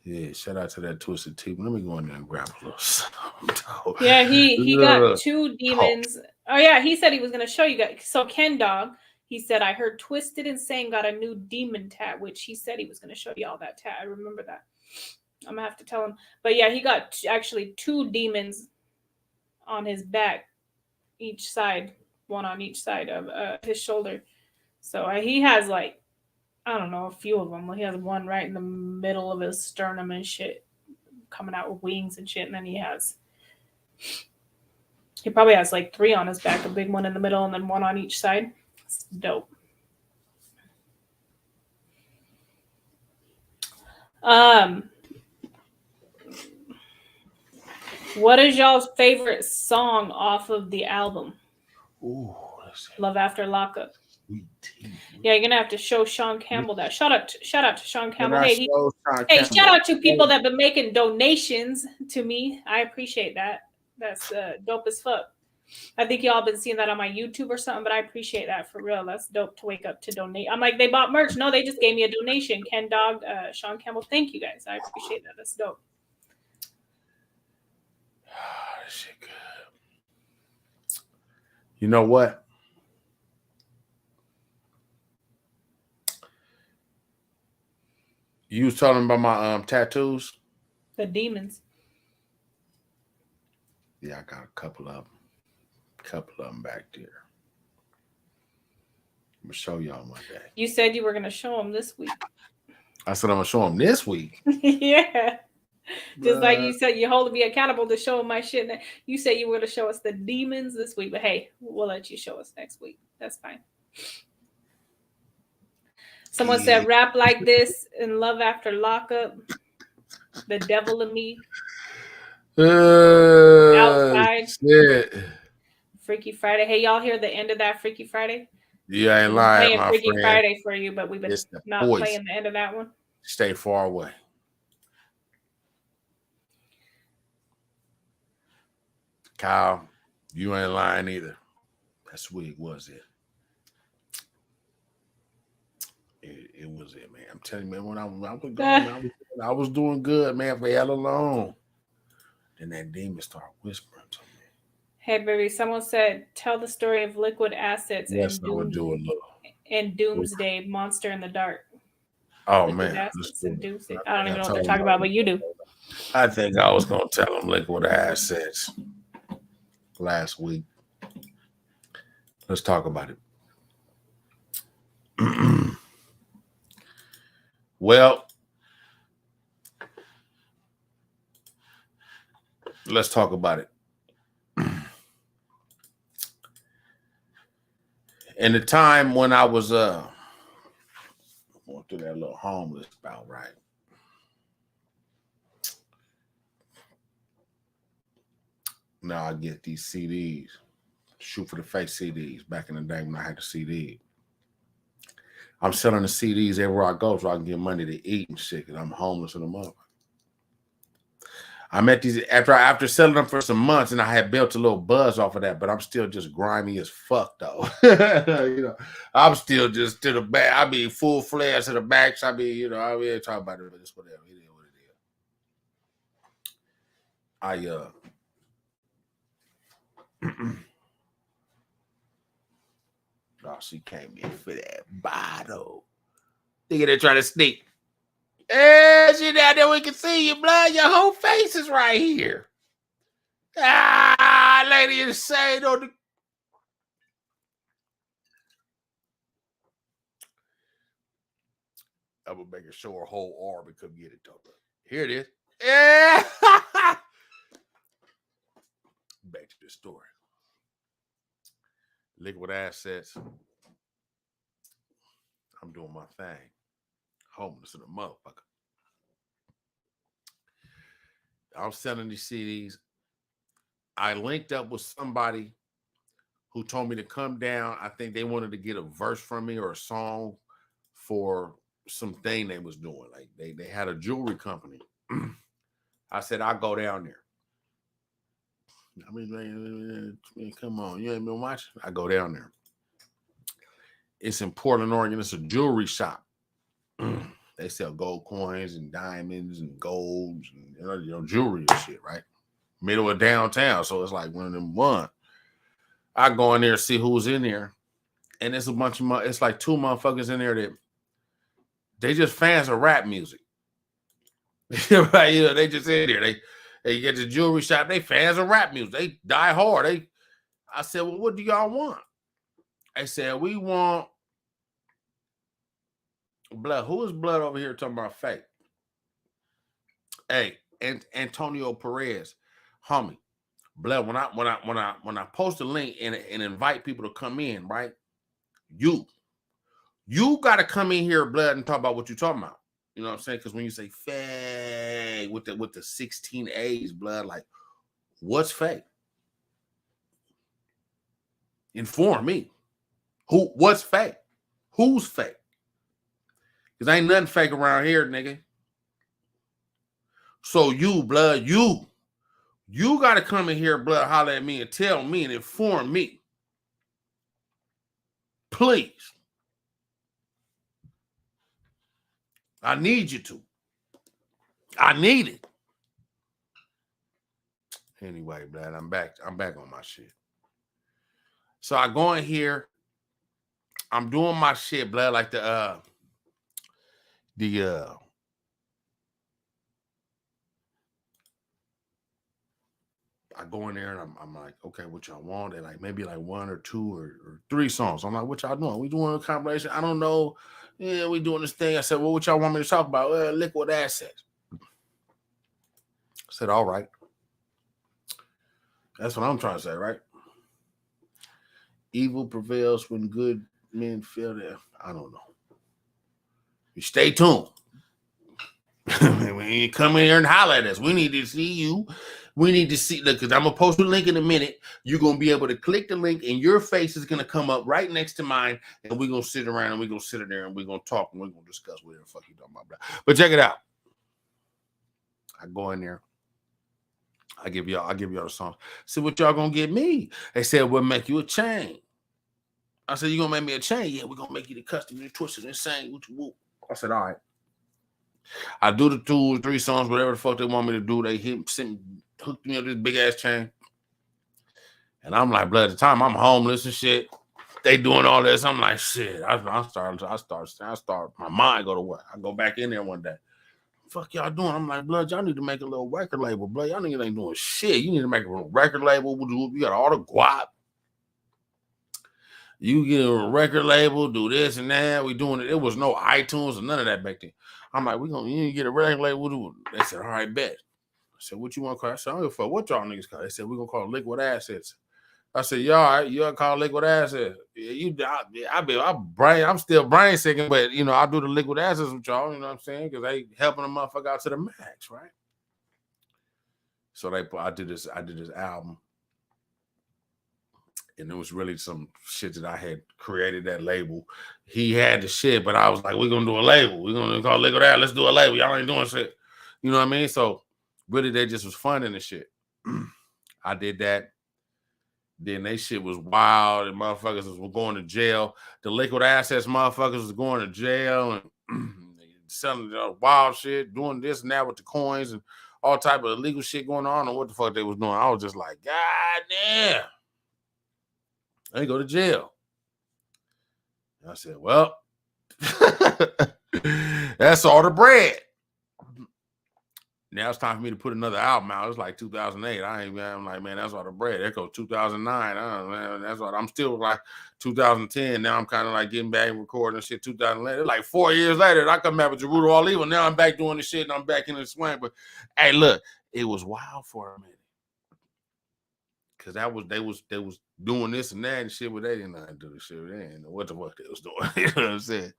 Yeah, shout out to that twisted tea. Let me go in there and grab a little something. Yeah, he got 2 demons. Oh yeah, he said he was gonna show you guys. So Ken Dog, he said I heard Twisted Insane got a new demon tat, which he said he was gonna show you all that tat. I remember that. I'm gonna have to tell him. But yeah, he got actually 2 demons on his back, each side, one on each side of his shoulder. So he has like, I don't know, a few of them. He has one right in the middle of his sternum and shit, coming out with wings and shit. And then he probably has like 3 on his back, a big one in the middle and then one on each side. It's dope. What is y'all's favorite song off of the album? Ooh, Love After Lockup. Yeah, you're gonna have to show Sean Campbell that. Shout out to Sean Campbell. Hey, shout out to people that been making donations to me. I appreciate that. That's dope as fuck. I think y'all been seeing that on my YouTube or something, but I appreciate that for real. That's dope to wake up to donate. I'm like, they bought merch. No, they just gave me a donation. Ken Dog, Sean Campbell. Thank you guys. I appreciate that. That's dope. That shit good. You know what? You was talking about my tattoos? The demons. Yeah, I got a couple of them back there. I'm gonna show y'all one day. You said you were gonna show them this week. I said I'm gonna show them this week. Yeah. Just like you said, you're holding me accountable to show them my shit. You said you were going to show us the demons this week, but hey, we'll let you show us next week. That's fine. Someone said, rap like this and Love After Lockup. The Devil in Me. Outside. Shit. Freaky Friday. Hey, y'all hear the end of that Freaky Friday? You ain't lying, my Freaky friend. Friday for you, but we've been not playing the end of that one. Stay far away. Kyle, you ain't lying either. That swig was it. It was it, man. I'm telling you, man, when I was going, I was doing good, man, for hella long. Then that demon started whispering to me. Hey, baby, someone said, tell the story of liquid assets and Doomsday, Monster in the Dark. Oh, liquid man. Doomsday. I don't even know what they're talking about, but you do. I think I was going to tell them liquid assets last week. Let's talk about it. Well, let's talk about it. In the time when I was going through that little homeless bout, right? Now I get these CDs, Shoot for the Face CDs. Back in the day when I had the CD, I'm selling the CDs everywhere I go so I can get money to eat and shit. Cause I'm homeless in the mother. I met these after selling them for some months, and I had built a little buzz off of that. But I'm still just grimy as fuck, though. You know, I'm still just to the back. I be full flares to the backs. I be, you know, I ain't talking about it, but it's whatever. It is what it is. Oh, she came in for that bottle. Nigga, they trying to sneak. Hey, she down there, we can see you, blood. Your whole face is right here. Lady insane on the. I'm gonna make it show her whole arm and come get it, though. Here it is. Yeah. Back to the story. Liquid assets. I'm doing my thing. Homeless in a motherfucker. I'm selling these CDs. I linked up with somebody who told me to come down. I think they wanted to get a verse from me or a song for something they was doing. Like they had a jewelry company. I said, I'll go down there. I mean, man, come on. You ain't been watching? I go down there. It's in Portland, Oregon. It's a jewelry shop. They sell gold coins and diamonds and golds and jewelry and shit, right? Middle of downtown. So it's like one of them one. I go in there and see who's in there. And it's a bunch of it's like two motherfuckers in there that they just fans of rap music. Right? You know, they just in there. They get the jewelry shop, they fans of rap music. They die hard. I said, well, what do y'all want? They said, we want blood. Who is blood over here talking about fake? Hey, and Antonio Perez, homie. Blood, when I post a link and invite people to come in, right? You gotta come in here, blood, and talk about what you're talking about. You know what I'm saying? Because when you say fake with the 16 A's, blood, like what's fake? Inform me. What's fake? Who's fake? Because ain't nothing fake around here, nigga. So you, blood, you gotta come in here, blood, holler at me and tell me and inform me. Please. I need you to. I need it. Anyway, blood, I'm back on my shit. So I go in here. I'm doing my shit, blood, like I go in there and I'm like, okay, what y'all want? And like maybe like one or two or three songs. I'm like, what y'all doing? We doing a compilation? I don't know. Yeah, we doing this thing. I said, well, what y'all want me to talk about? Liquid assets. I said, all right. That's what I'm trying to say, right? Evil prevails when good men fail there. I don't know. You stay tuned. When you come in here and holler at us, we need to see you. We need to see, look, because I'm going to post a link in a minute. You're going to be able to click the link and your face is going to come up right next to mine. And we're going to sit around and we're going to sit in there and we're going to talk and we're going to discuss whatever the fuck you talking about. But check it out. I go in there. I give y'all the songs. See what y'all going to get me. They said, we'll make you a chain. I said, you going to make me a chain? Yeah, we're going to make you the custom and twisted and sing. I said, all right. I do the 2 or 3 songs, whatever the fuck they want me to do. They hooked me up this big ass chain. And I'm like, blood, at the time I'm homeless and shit. They doing all this. I'm like, shit. I start my mind go to work. I go back in there one day. Fuck y'all doing? I'm like, blood, y'all need to make a little record label, blood. Y'all niggas ain't doing shit. You need to make a little record label. You got all the guap. You get a record label, do this and that. We doing it. It was no iTunes or none of that back then. I'm like, you need to get a record label. They said, all right, bet. I said, what you want to call it? I said, I don't give a fuck what y'all niggas call it. They said, we're going to call it Liquid Assets. I said, y'all, you call it Liquid Assets. I'm still brain sicking, but, you know, I do the Liquid Assets with y'all, you know what I'm saying? Because they helping the motherfucker out to the max, right? So I did this album. And it was really some shit that I had created that label. He had the shit, but I was like, we're going to do a label. We're going to call Liquid Assets. Let's do a label. Y'all ain't doing shit. You know what I mean? So really, they just was fun in the shit. I did that. Then they shit was wild and motherfuckers was going to jail. The Liquid Assets motherfuckers was going to jail and selling wild shit, doing this and that with the coins and all type of illegal shit going on. I don't know what the fuck they was doing. I was just like, God damn. They go to jail. And I said, well, that's all the bread. Now it's time for me to put another album out. It's like 2008. I'm like, man, that's all the bread. That goes 2009. Man, that's all. I'm still like 2010. Now I'm kind of like getting back and recording and shit. 2011. Like 4 years later, I come back with Gerudo All Evil. Now I'm back doing the shit and I'm back in the swing. But hey, look, it was wild for a minute. Cause they was doing this and that and shit, but they didn't know how to do the shit. They didn't know what the fuck they was doing. You know what I'm saying?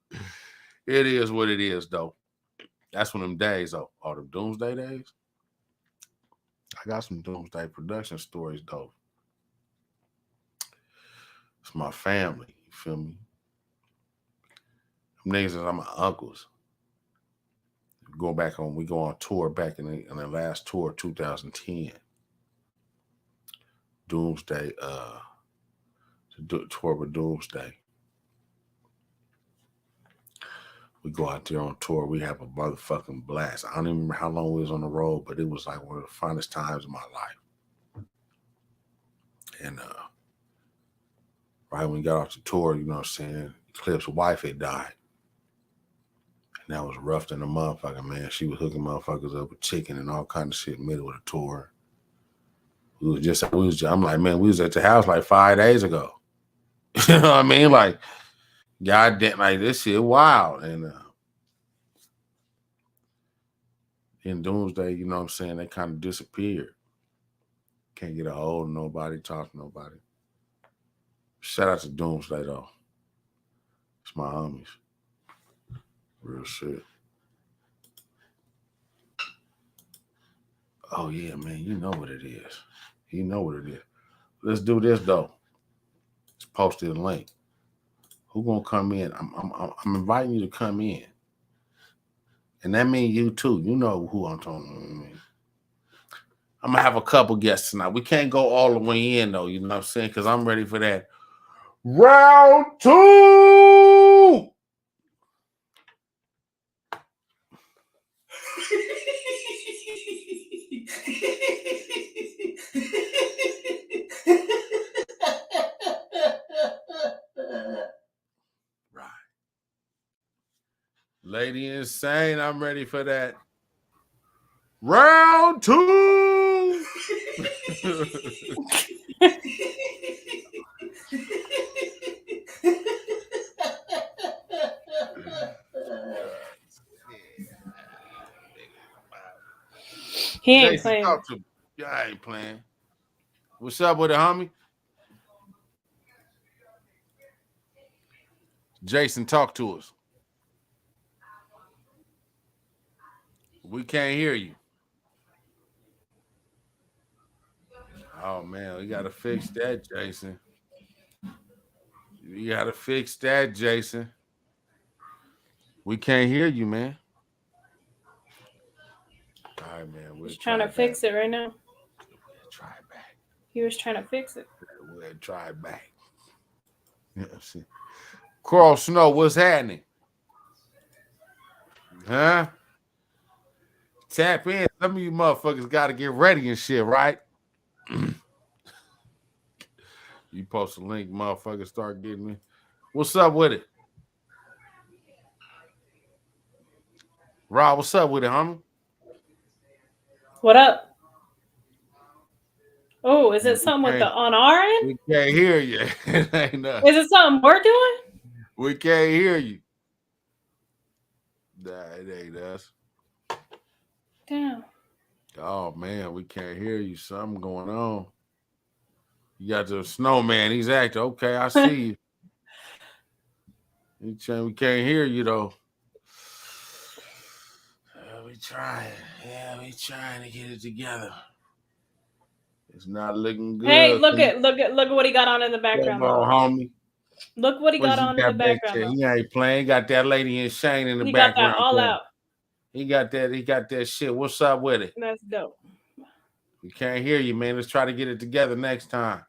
It is what it is, though. That's one of them days, though. All them Doomsday days. I got some Doomsday production stories, though. It's my family. You feel me? Them niggas are my uncles. We go on tour back in the last tour, 2010. Doomsday, tour with Doomsday. We go out there on tour. We have a motherfucking blast. I don't even remember how long we was on the road, but it was like one of the finest times of my life. And right when we got off the tour, you know what I'm saying, Clip's wife had died. And that was rough than a motherfucker, man. She was hooking motherfuckers up with chicken and all kind of shit in the middle of the tour. I'm like, man, we was at the house like 5 days ago. You know what I mean? Like, goddamn, like this shit wild. And in Doomsday, you know what I'm saying, they kind of disappeared. Can't get a hold of nobody, talk to nobody. Shout out to Doomsday, though. It's my homies. Real shit. Oh, yeah, man, you know what it is. You know what it is. Let's do this, though. Let's post the link. Who gonna come in? I'm inviting you to come in. And that means you, too. You know who I'm talking about. I'm gonna have a couple guests tonight. We can't go all the way in, though, you know what I'm saying? Because I'm ready for that. Round 2! Right. Lady Insane, I'm ready for that. Round 2! He ain't Jason, playing. talk to me. Yeah, I ain't playing. What's up with it, homie? Jason, talk to us. We can't hear you. Oh, man, we got to fix that, Jason. You got to fix that, Jason. We can't hear you, man. All right, man. He's trying to fix it right now. We'll try it back. He was trying to fix it. We'll try it back. Yeah, see. Carl Snow, what's happening? Huh? Tap in. Some of you motherfuckers got to get ready and shit, right? You post a link, motherfuckers start getting me. What's up with it? Rob, what's up with it, homie? What up? Oh, is it something with on our end? We can't hear you. Ain't nothing. Is it something we're doing? We can't hear you. Nah, it ain't us. Damn. Oh, man, we can't hear you. Something going on. You got the snowman. He's acting. Okay, I see you. We can't hear you, though. We trying. Yeah, we trying to get it together. It's not looking good. Hey, look at what he got on in the background. Homie. Look what he got on in the background. He ain't playing. He got that Lady in Shane in the he background. Got that all out. He got that shit. What's up with it? That's dope. We can't hear you, man. Let's try to get it together next time.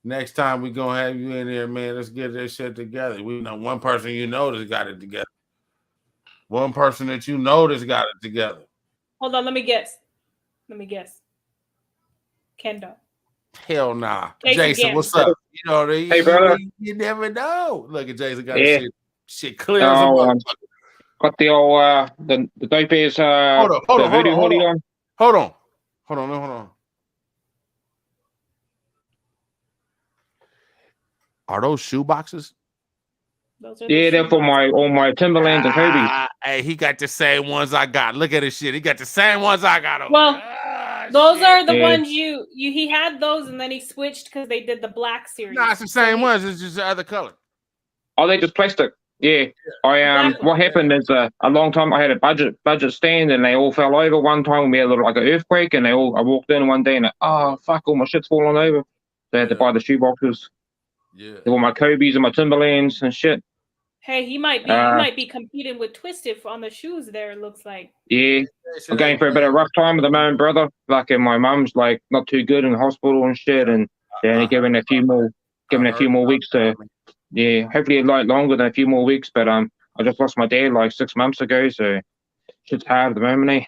Next time we gonna have you in here, man. Let's get this shit together. We know one person you know that's got it together. One person that you know that's got it together. Hold on, let me guess. Kendo. Hell nah. Jason, what's up? You know, hey, brother. You never know. Look at Jason got his shit clear as a motherfucker. got the old the dope ass the voodoo hoodie on. Hold on. Are those shoe boxes? Those are Yeah, they're for all my Timberlands and Kobe's. Hey, he got the same ones I got. Look at his shit. He got the same ones I got over. Well, those shit. are the ones you he had those and then he switched because they did the black series. No, it's the same ones. It's just the other color. Oh, they just plastic. Yeah. What happened is a long time I had a budget stand and they all fell over. One time we had like an earthquake and I walked in one day and oh fuck, all my shit's falling over. So I had to buy the shoe boxes. Yeah. All my Kobe's and my Timberlands and shit. Hey, he might be competing with Twisted on the shoes there, it looks like. Yeah. I'm going for a bit of rough time at the moment, brother. Like my mum's like not too good in the hospital and shit and they're only giving a few more weeks to hopefully a lot longer than a few more weeks. But I just lost my dad like 6 months ago, so shit's hard at the moment, eh?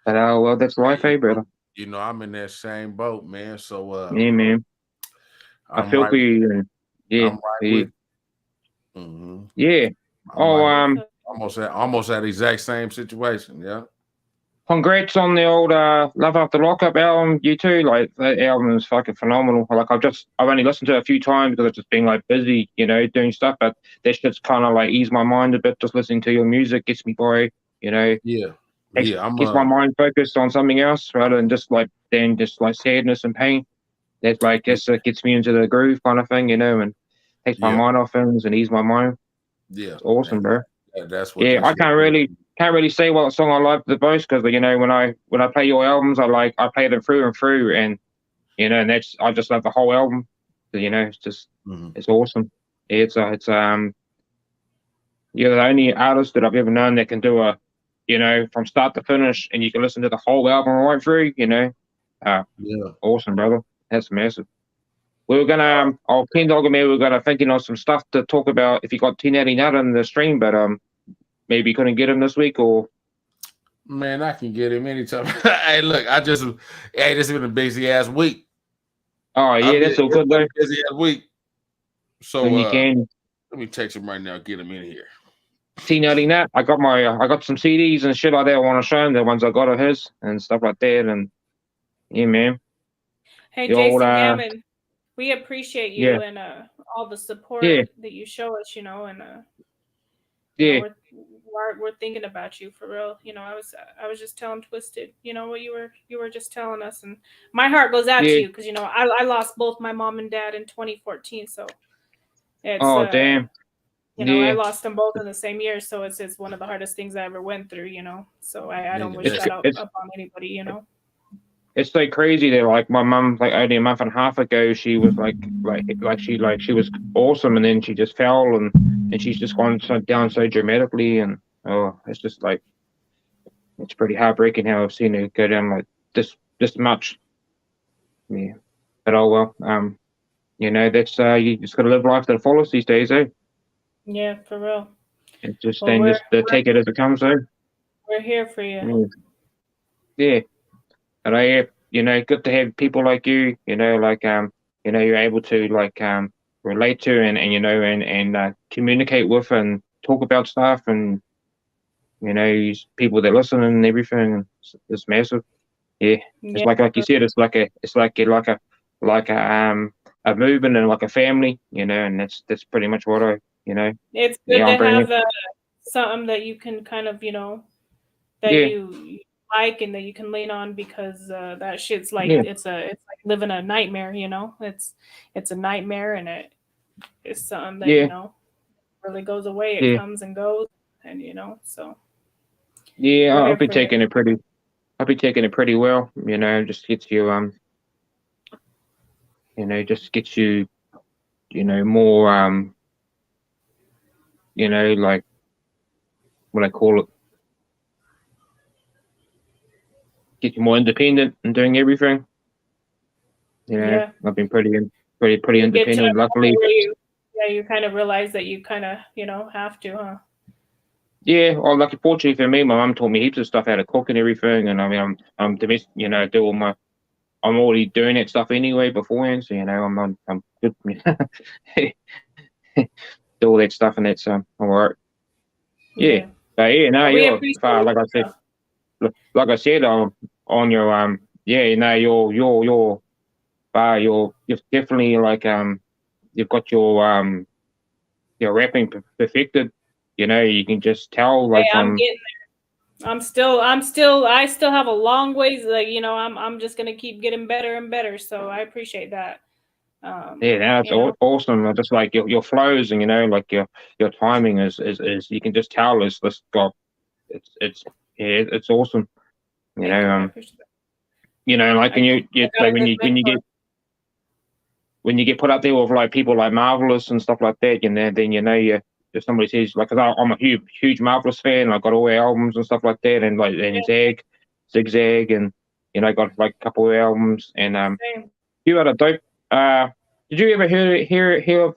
But well, that's life, eh, brother? You know, I'm in that same boat, man. So yeah, man. I feel for you. And, yeah. I'm right with you. Yeah. Almost at the exact same situation. Yeah. Congrats on the old Love After Lockup album, you too. Like that album is fucking phenomenal. Like I've only listened to it a few times because I've just been like busy, you know, doing stuff. But that shit's kind of like eased my mind a bit. Just listening to your music gets me by, you know. Yeah. Gets my mind focused on something else rather than just like sadness and pain. That's like just gets me into the groove kind of thing, you know, and takes my mind off things and ease my mind. Yeah. It's awesome, bro. That's what. Yeah, I can't really say what song I like the most because you know when I play your albums, I play them through and through, and you know, and I just love the whole album. You know, it's just it's awesome. You're the only artist that I've ever known that can do a, you know, from start to finish, and you can listen to the whole album right through. You know, awesome, brother. That's massive. We were gonna, Ken Dog and me were gonna thinking of some stuff to talk about if you got 1080 Nut in the stream, but maybe you couldn't get him this week or. Man, I can get him anytime. Hey, look, this has been a busy ass week. Oh yeah, that's so good though. Busy ass week. So you can. Let me text him right now. Get him in here. 1080 Nut. I got some CDs and shit like that. I want to show him the ones I got of his and stuff like that. And yeah, man. Hey, Jason Gammon, we appreciate you and all the support that you show us, you know, and you know, we're thinking about you for real. You know, I was just telling Twisted, you know, what you were just telling us, and my heart goes out to you because you know I lost both my mom and dad in 2014, so it's damn. You know, I lost them both in the same year, so it's one of the hardest things I ever went through, you know. So I don't wish that up on anybody, you know. It's so crazy that like my mum, like only a month and a half ago, she was she was awesome, and then she just fell, and she's just gone down so dramatically, and it's just like it's pretty heartbreaking how I've seen her go down like this much. Yeah, but well, you know that's you just gotta live life to the fullest these days, eh? Yeah, for real. And just take it as it comes, eh? We're here for you. Yeah. And you know, good to have people like you, you know, like, you know, you're able to like, relate to and you know, and communicate with and talk about stuff and, you know, people that listen and everything. It's massive. Yeah. It's like you said, it's like a movement and like a family, you know, and that's pretty much what you know. It's good to have something that you can kind of, you know, that you like and that you can lean on because that shit's like it's like living a nightmare, you know. It's a nightmare and it's something that you know really goes away. It comes and goes, and you know. So I'll be taking it pretty well. You know, just gets you you know, just gets you, you know, more you know, like what I call it. Get you more independent and doing everything. You know, I've been pretty independent, luckily. You kind of realize that you kind of, you know, have to, huh? Yeah, well, lucky fortunately for me, my mum taught me heaps of stuff how to cook and everything, and I mean, I'm domestic, you know, I'm already doing that stuff anyway beforehand, so you know, I'm good. Do all that stuff, and that's all right. Yeah. But yeah, no, We you're appreciate like I said, it. like I said, on your yeah, you know, you've definitely like you've got your rapping perfected. You know, you can just tell Hey, like I'm from getting there. I still have a long ways. Like, you know, I'm just gonna keep getting better and better. So I appreciate that. yeah, that's You know, awesome. Just like your flows and you know, like your timing is you can just tell is this got it's yeah, it's awesome. You thank know, you. I appreciate that. you know, like when I you got like a good mentor. when you get put up there with like people like Marvelous and stuff like that, and then you know you if somebody says like, 'cause I'm a huge Marvelous fan, I got all their albums and stuff like that, and like and Zigzag, and you know got like a couple of albums, and Same. you had a dope. Uh, did you ever hear of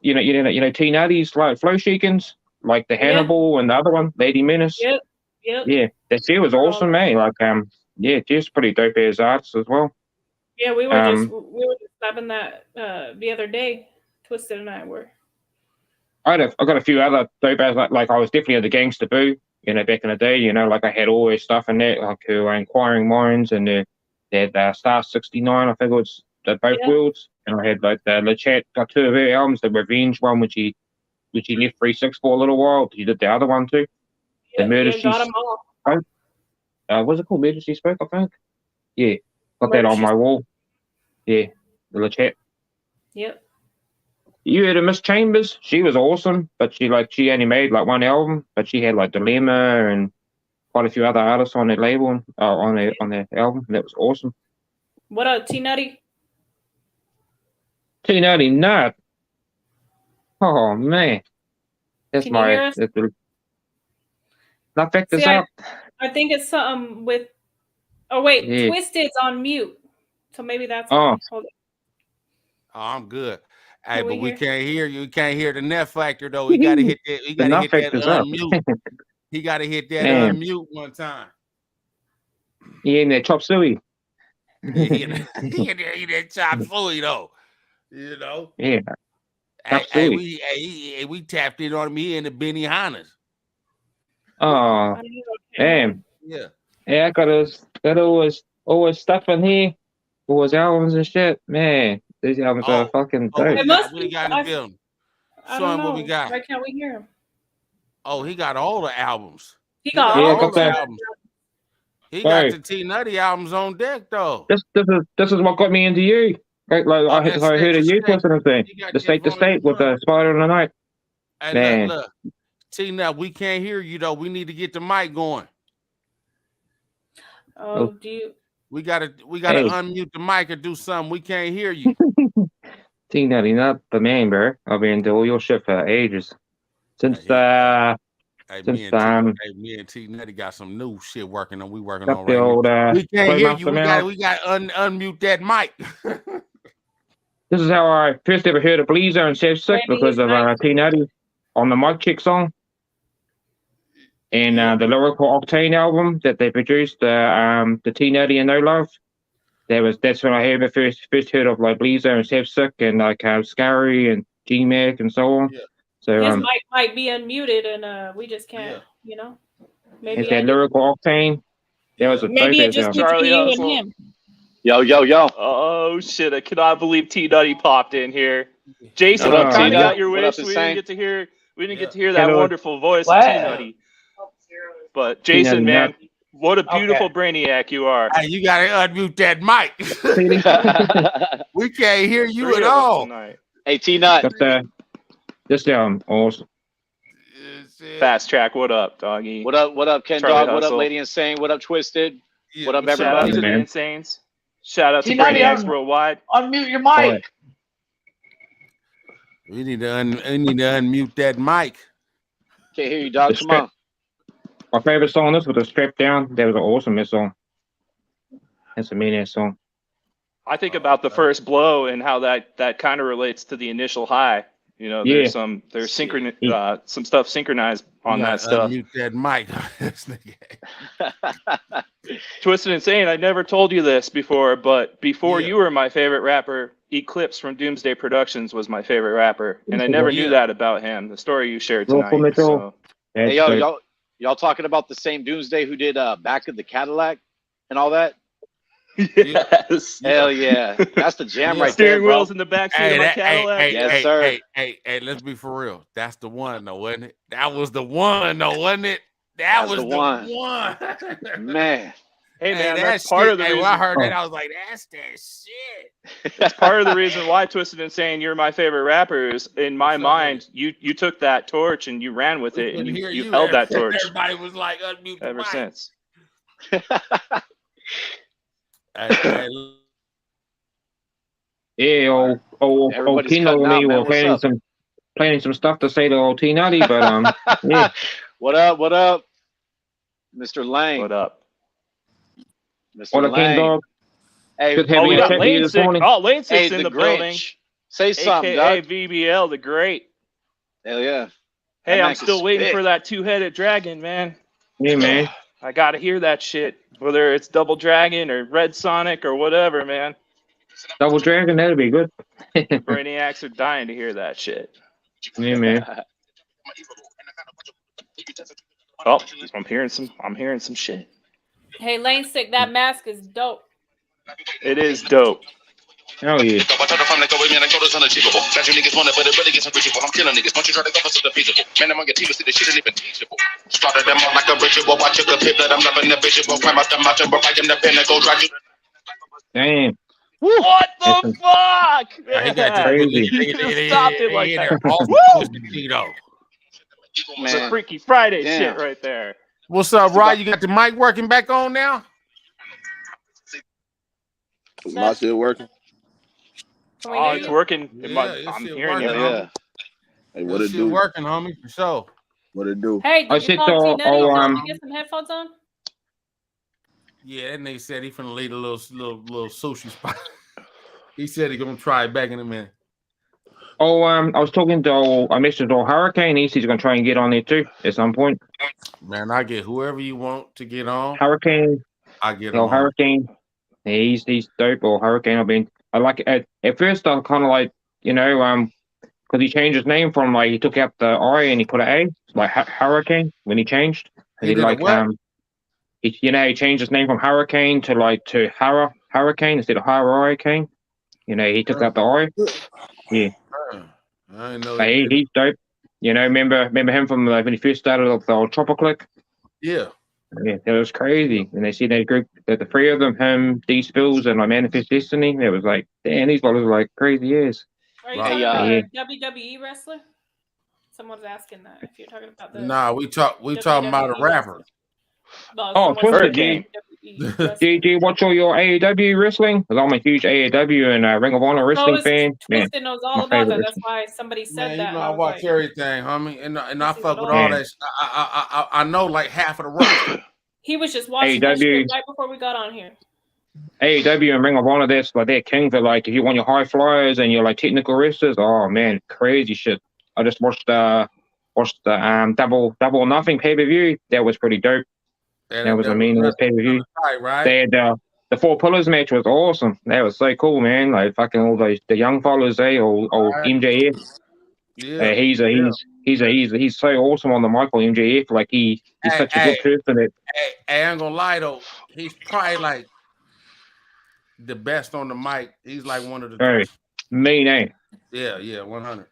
T Nutty's like Flow Sheikins, like the Yeah. Hannibal and the other one, Lady Menace? Yep. Yep. Yeah, that she was Heard all awesome, that. man. Like yeah, she's pretty dope as artists as well. Yeah, we were just Um, having that the other day. Twisted and I were. I got a few other dope ass like I was definitely into Gangsta Boo, you know, back in the day, you know, like I had all their stuff in there, like her Inquiring Minds and their Star 69, I think it was the both Yeah. worlds. And I had like the chat got two of her albums, the Revenge one, which he left 3-6 for a little while. He did the other one too. The Yeah. Murder Yeah. She Got them all. Spoke. What's it called? Murder She Spoke, I think. Yeah. Got that Murder on She. my wall. Yeah. The chat. Yep. You heard of Miss Chambers? She was awesome, but she only made like one album, but she had like Dilemma and quite a few other artists on that label, on their album. That was awesome. What up, T Nutty? T-Nutty Nut. Oh man, that's Can you hear us? not back this See, up. I think it's something with. Oh wait, Yeah. Twisted's on mute, so maybe that's Oh. why. Hold Oh, I'm good. Hey, Can we but we hear? can't hear you. We can't hear the net factor though. We gotta hit that. We The gotta not hit back that this up. unmute. He gotta hit that Man, unmute one time. he in there chop suey. Yeah, he in that chop suey though. You know. Yeah, Hey, chop suey. we tapped in on him. He in the Benny Hannas. Oh man, Yeah. yeah, I got all his stuff in here, all his albums and shit. Man, these albums are fucking Oh, dope. what he got in the building? I Show don't him know. what we got. Why can't we hear him? Oh, he got all the albums. He got Yeah, I all got the that. albums. He got Right. the T Nutty albums on deck though. This is what got me into you. Like I that's heard of you State. twisting and thing. He got The that state to Volume state with 1. the Spider in the Night. Hey, Man. look. T Nut, we can't hear you though. We need to get the mic going. Oh, do you? We gotta unmute the mic or do something. We can't hear you. T-Nutty, not the man, bro. I've been into all your shit for ages. Since me and T Nutty got some new shit working on. We working on right old, now. We can't hear you. Mouth. We got unmute that mic. This is how I first ever heard of Bleezer and Sev Sick because of T-Nutty on the Mic Check song. And the Lyrical Octane album that they produced, the T-Nutty and No Love. That's when I first heard of like Bleezer and Sev Sick and like Scary and G-Mac and so on. Yeah. So his mic might be unmuted and we just can't, you know. Maybe it's that Lyrical Octane. That was a maybe it just needs to be you and him. Yo. Oh shit! I cannot believe T Nutty popped in here. Jason, you kind of got your wish. We didn't get to hear that wonderful voice of T Nutty. But Jason, man, what a beautiful brainiac you are. Hey, you gotta unmute that mic. We can't hear you at all. Hey, T Nut. This awesome. Fast Track, what up, doggy? What up, Ken Charlie Dog? Hustle. What up, Lady Insane? What up, Twisted? Yeah, what up, Shout everybody? out to the Insanes. Shout out to Brainiacs Worldwide. Unmute your mic. We need to unmute that mic. Can't hear you, dog. Come on. My favorite song this was the Strap Down. That was an awesome song. That's a mean song. I think about the first blow and how that kind of relates to the initial high. You know, there's some stuff synchronized on that stuff. Unmute that mic. Twisted Insane, I never told you this before, but before you were my favorite rapper, Eclipse from Doomsday Productions was my favorite rapper, and I never knew that about him. The story you shared tonight. So. Hey, yo, Y'all talking about the same Doomsday who did Back of the Cadillac and all that? Yes. Hell yeah. That's the jam right Steering there, bro. wheels in the backseat of my Cadillac. Yes, sir. Hey, let's be for real. That's the one, though, wasn't it? That was the one, though, wasn't it? That was the one. Man. Hey, man, that's part of the reason. When I heard that, I was like, that's that shit. That's part of the reason why Twisted Insane, you're my favorite rapper, is in my mind, you took that torch and you ran with it, and you held that torch. Everybody was like, unmute the ever mic. since. Yeah, old Tino and me were planning some stuff to say to old T Nutty, but yeah. What up, Mr. Lang? What up, Mr. Lang? Dog. Hey, we got Lane Sick. Oh, Lane Sick's in the building. Say something, AKA Doug. VBL, the Great. Hell yeah. Hey, I'm still waiting for that two-headed dragon, man. Yeah, man. I gotta hear that shit, whether it's Double Dragon or Red Sonic or whatever, man. Double Dragon, that'd be good. Brainiacs are dying to hear that shit. Yeah, man. Oh, I'm hearing some shit. Hey, Lane Sick, that mask is dope. It is dope. Hell yeah. Damn. What the fuck? I got crazy. He stopped it like that. It's a Freaky Friday shit right there. What's up, Rod? You got the mic working back on now? Is my shit working? Oh, it's working. Yeah, I'm hearing you. Yeah. Hey, what it do? Working, homie, for sure. What it do? Hey, did you call T Nutty to get some headphones on? Yeah, and they said he finna lead a little sushi spot. He said he gonna try it back in a minute. Oh, I was talking to I messaged old Hurricane. He's gonna try and get on there too at some point. Man, I get whoever you want to get on. Hurricane. I get him on. Hurricane. He's dope. Or Hurricane. I like it. At first I kind of like, because he changed his name from he took out the I and he put an A, like Hurricane when he changed. He changed his name from Hurricane to Hurricane instead of Hurricane. He took out the I. Yeah. I know. He's dope. Remember him from when he first started the old Chopper Click? Yeah. Yeah, it was crazy. And they see that group, that the three of them, him, D Spills, and Manifest Destiny. It was like, damn, these guys are like crazy ass. Are you talking about a WWE wrestler? Someone's asking that. If you're talking about the we talking about a rapper. Twisted. Do you watch all your AEW wrestling? Because I'm a huge AEW and Ring of Honor wrestling fan. Twisted knows all about that. That's why somebody said that. I watch everything, homie, and I fuck with all that. I know like half of the roster. He was just watching that shit right before we got on here. AEW and Ring of Honor, they're kings. They're like, if you want your high flyers and your technical wrestlers, oh man, crazy shit. I just watched the Double or Nothing pay-per-view. That was pretty dope. That was amazing pay-per-view. Right. They had the Four Pillars match was awesome. That was so cool, man. Like fucking all the young fellas, old MJF. Yeah, he's so awesome on the mic, MJF. Like he's such a good person. I ain't gonna lie though, he's probably like the best on the mic. He's like one of the best. Mean, eh? Yeah, 100.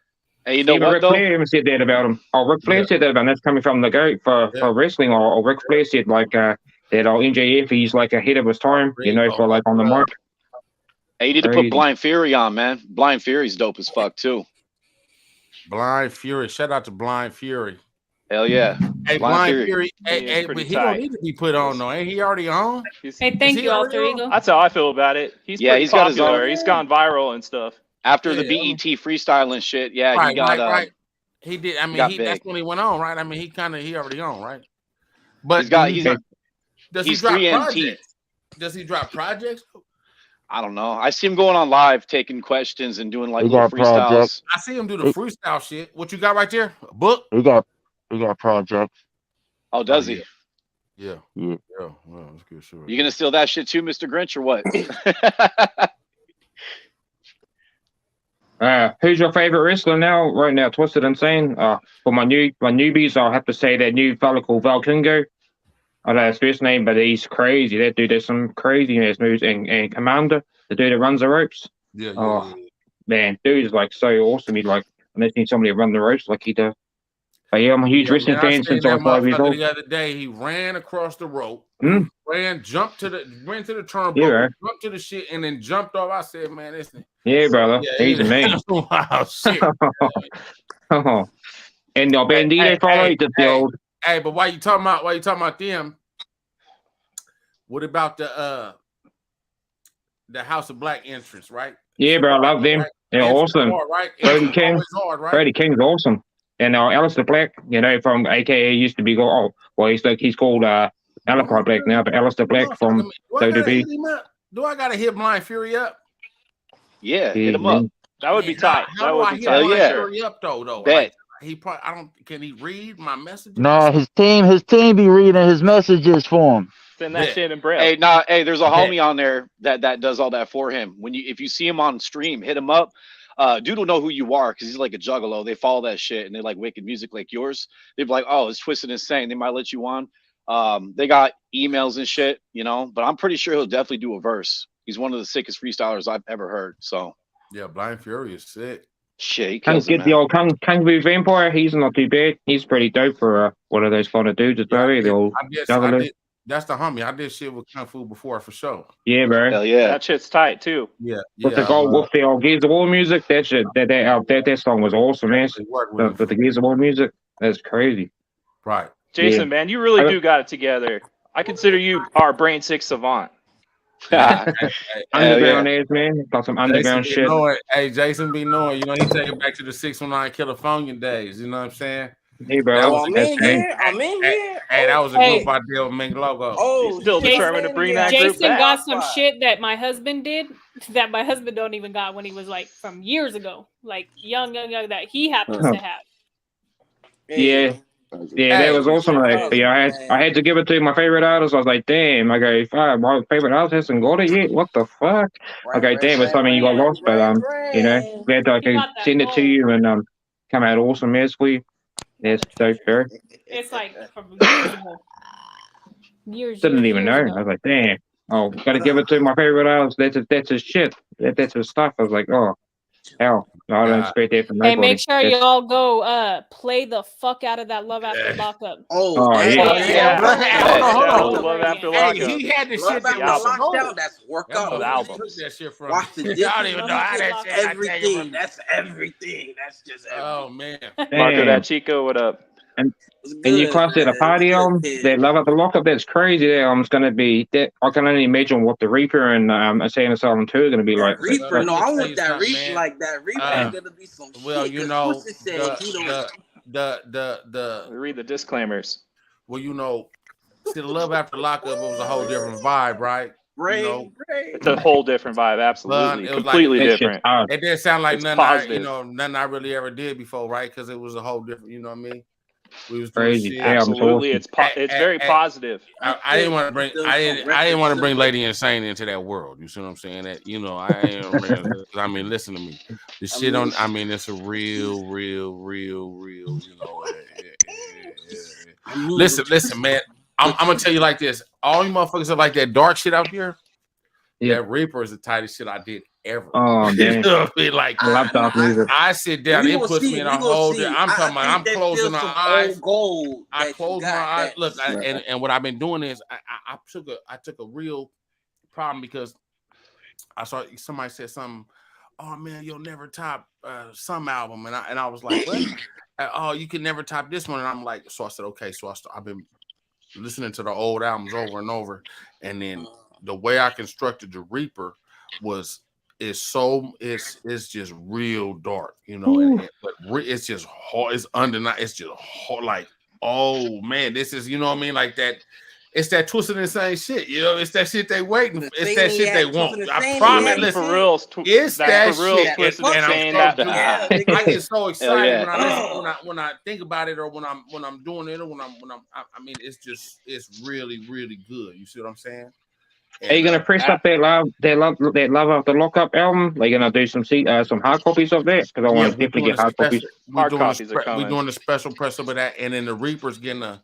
Hey, you know even what Ric though? Flair even said that about him. Oh, Ric Flair said that about him. That's coming from the GOAT for wrestling. Or Ric Flair said that MJF, he's like ahead of his time, for like on the mic. Hey, you need to put Blind Fury on, man. Blind Fury's dope as fuck too. Blind Fury. Shout out to Blind Fury. Hell yeah. Hey, Blind Fury. Hey, but he don't need to be put on though. Ain't he already on? Hey, thank you, Alter Ego. That's how I feel about it. He's he's got his own. He's gone viral and stuff. After the BET freestyle and shit, he got right. He did. I mean, that's when he went on, right? I mean, he already on, right? But does he drop projects? Does he drop projects? I don't know. I see him going on live, taking questions and doing like little freestyles. Projects. I see him do the freestyle shit. What you got right there? A book? We got projects. Oh, does he? Yeah. Yeah. Well, that's good. Sure. You gonna steal that shit too, Mr. Grinch, or what? Who's your favorite wrestler now? Right now, Twisted Insane. For my newbies, I'll have to say that new fella called Val Kingo. I don't know his first name, but he's crazy. That dude does some crazy ass moves. And Commander, the dude that runs the ropes. Yeah. Man, dude is like so awesome. He's like, I've never seen somebody run the ropes like he does. But yeah, I'm a huge wrestling fan since I was 5 years old. The other day, he ran across the rope, went to the turnbuckle, jumped to the shit, and then jumped off. I said, man, this thing. Yeah, brother. He's amazing. Wow, shit. And the Bandito followed the old. Hey, but why you talking about them? What about the House of Black entrance, right? Yeah, bro, I love them. Right? They're awesome. Hard, right? Brody King. Hard, right? Brody King's awesome. And Alistair Black, from AKA used to be he's called Alistair Black now, but Alistair Black from WWE. Do I gotta hit Blind Fury up? Yeah, hit him up. That would be tight. How do I hit Blind Fury up though? Bet. He probably can he read my messages? No, his team be reading his messages for him. Send that shit in braille. Hey, there's a homie on there that does all that for him. If you see him on stream, hit him up. Dude will know who you are because he's like a juggalo. They follow that shit and they like wicked music like yours. They'd be like, oh, it's Twisted Insane. They might let you on. They got emails and shit, but I'm pretty sure he'll definitely do a verse. He's one of the sickest freestylers I've ever heard. So yeah, Blind Fury is sick. Shit, he can't get the old Kung Fu Vampire. He's not too bad. He's pretty dope for one of those kind of dudes. That's the homie. I did shit with Kung Fu before for sure. Yeah, bro. Hell yeah, that shit's tight too. Yeah. With the old Gears of War music, that song was awesome, man. With the Gears of War music, that's crazy. Right, Jason, man, you really do got it together. I consider you our brain six savant. Underground ass, man. Got some underground shit. Hey, Jason be knowing, he take it back to the 619 California days. You know what I'm saying? Hey, bro. I'm in here. Hey, that was a group idea with Mink Logo. Oh, he's still determined to bring that group back. Jason got some shit that my husband did that my husband don't even got when he was like from years ago, like young that he happens to have. Yeah. Yeah, that was awesome. Like, I had to give it to my favorite artist. I was like, damn. I go, fuck, my favorite artist hasn't got it yet. What the fuck? Okay, damn, it's something you got lost, but glad I can send it to you and come out awesome as for you. That's so fair. It's like from years ago. Didn't even know. I was like, damn. Oh, gotta give it to my favorite artist. That's his shit. That's his stuff. I was like, oh, hell. I don't expect that from nobody. Hey, make sure y'all go play the fuck out of that Love After Lockup. Yeah. Love After Lockup. Hey, he had the shit that was lockdown. That's workout. That shit from Watch the I don't even know how that shit. Everything. That's everything. That's just everything. Oh man. Marco, that Chico, what up? And you crossed at a party album, that Love After Lockup, that's crazy. That album's gonna be that. I can only imagine what the Reaper and Insane Asylum 2 are gonna be like. Reaper, no, I want that Reaper like that. Reaper is gonna be some well, shit. Read the disclaimers. Well, see, the Love After Lockup, it was a whole different vibe, right? It's a whole different vibe, absolutely, completely different. It didn't sound like nothing I really ever did before, right? Because it was a whole different. You know what I mean? We was crazy. Absolutely, it's very positive. I didn't want to bring I didn't want to bring Lady Insane into that world. You see what I'm saying? That I mean, listen to me. The shit on. I mean, it's a real. Listen, man. I'm gonna tell you like this. All you motherfuckers are like that dark shit out here. Yeah, that Reaper is the tightest shit I did ever. Oh, damn. Like I sit down, it puts me in a whole. I'm talking about. I'm closing my eyes. I close my eyes. Look, and what I've been doing is I took a real problem because I saw somebody said something. Oh man, you'll never top some album, and I was like, what? Oh, you can never top this one, and I'm like, so I said, okay, so I've been listening to the old albums over and over, and then the way I constructed the Reaper is just real dark, but it's just hard. It's undeniable. It's just hard, like, oh man, this is, you know what I mean, like that. It's that Twisted Insane shit, it's that shit they waiting for. It's that shit they want. I promise. Listen, for real, it's that shit. Twisted And I get so excited when I think about it, or when I'm doing it, or when I'm. I mean, it's really, really good. You see what I'm saying? Are you gonna press up that love of the lockup album? Are you gonna do some hard copies of that? Because I want to definitely get hard copies. Hard copies are coming. We're doing a special press up of that, and then the Reaper's getting a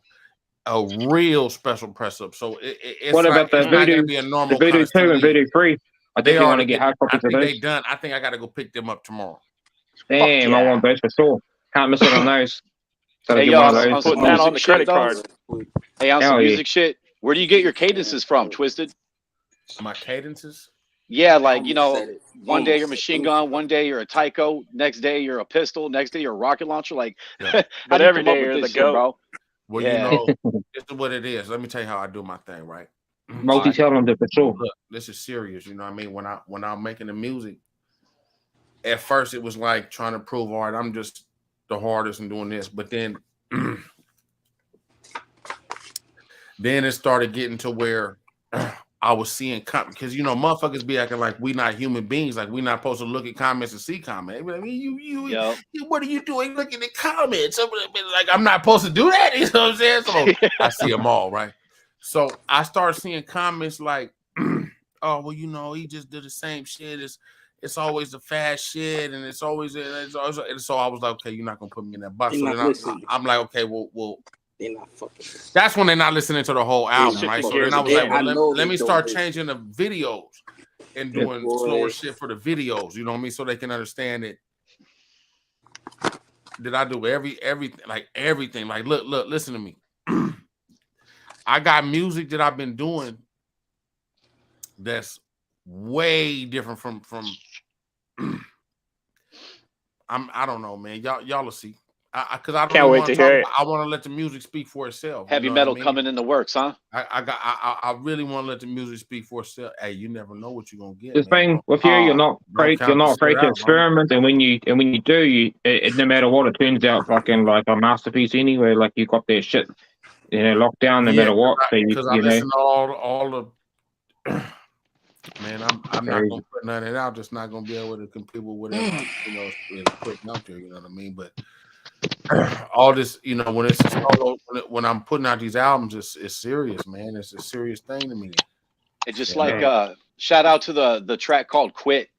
real special press up. So it's what about it's not gonna be a normal the Voodoo 2 and Voodoo 3? I definitely want to get hard copies of those. They done. I think I got to go pick them up tomorrow. Damn, I want those for sure. Can't miss it on those. So hey, yo, I'm putting that on the credit card. Hey, on some music shit, where do you get your cadences from, Twisted? My cadences? Yeah, like, you know, one day you're machine gun, one day you're a taiko, next day you're a pistol, next day you're a rocket launcher. Like, but every day you're the goat, bro. Well, you know, this is what it is. Let me tell you how I do my thing, right? Multi-talented for sure. Look, this is serious. You know what I mean? When I'm making the music, at first it was like trying to prove, all right, I'm just the hardest and doing this. But then, then it started getting to where I was seeing because you know motherfuckers be acting like we not human beings, like we not supposed to look at comments and see comments. I mean, you what are you doing looking at comments? Like I'm not supposed to do that. You know what I'm saying? So I see them all, right? So I start seeing comments like, "Oh, well, you know, he just did the same shit. It's always the fast shit, and it's always." And so I was like, "Okay, you're not gonna put me in that box." So then I'm like, "Okay, well." They're not fucking. That's when they're not listening to the whole album, right? So then I was like, well, let me start changing the videos and doing slower shit for the videos. You know what I mean? So they can understand it. Did I do everything? Like, look, listen to me. I got music that I've been doing that's way different from. I don't know, man. Y'all will see. Because I can't wait to hear it. I want to let the music speak for itself. Heavy metal coming in the works, huh? I really want to let the music speak for itself. Hey, you never know what you're gonna get. The thing with you, you're not afraid to experiment, and when you do, it no matter what, it turns out fucking like a masterpiece anyway. Like you got that shit, locked down no matter what. Because I listen to all the. Man, I'm not gonna put none of it out. Just not gonna be able to compete with whatever is putting out there. You know what I mean? But all this, when it's solo, when I'm putting out these albums, it's serious, man. It's a serious thing to me. It just shout out to the track called "Quit."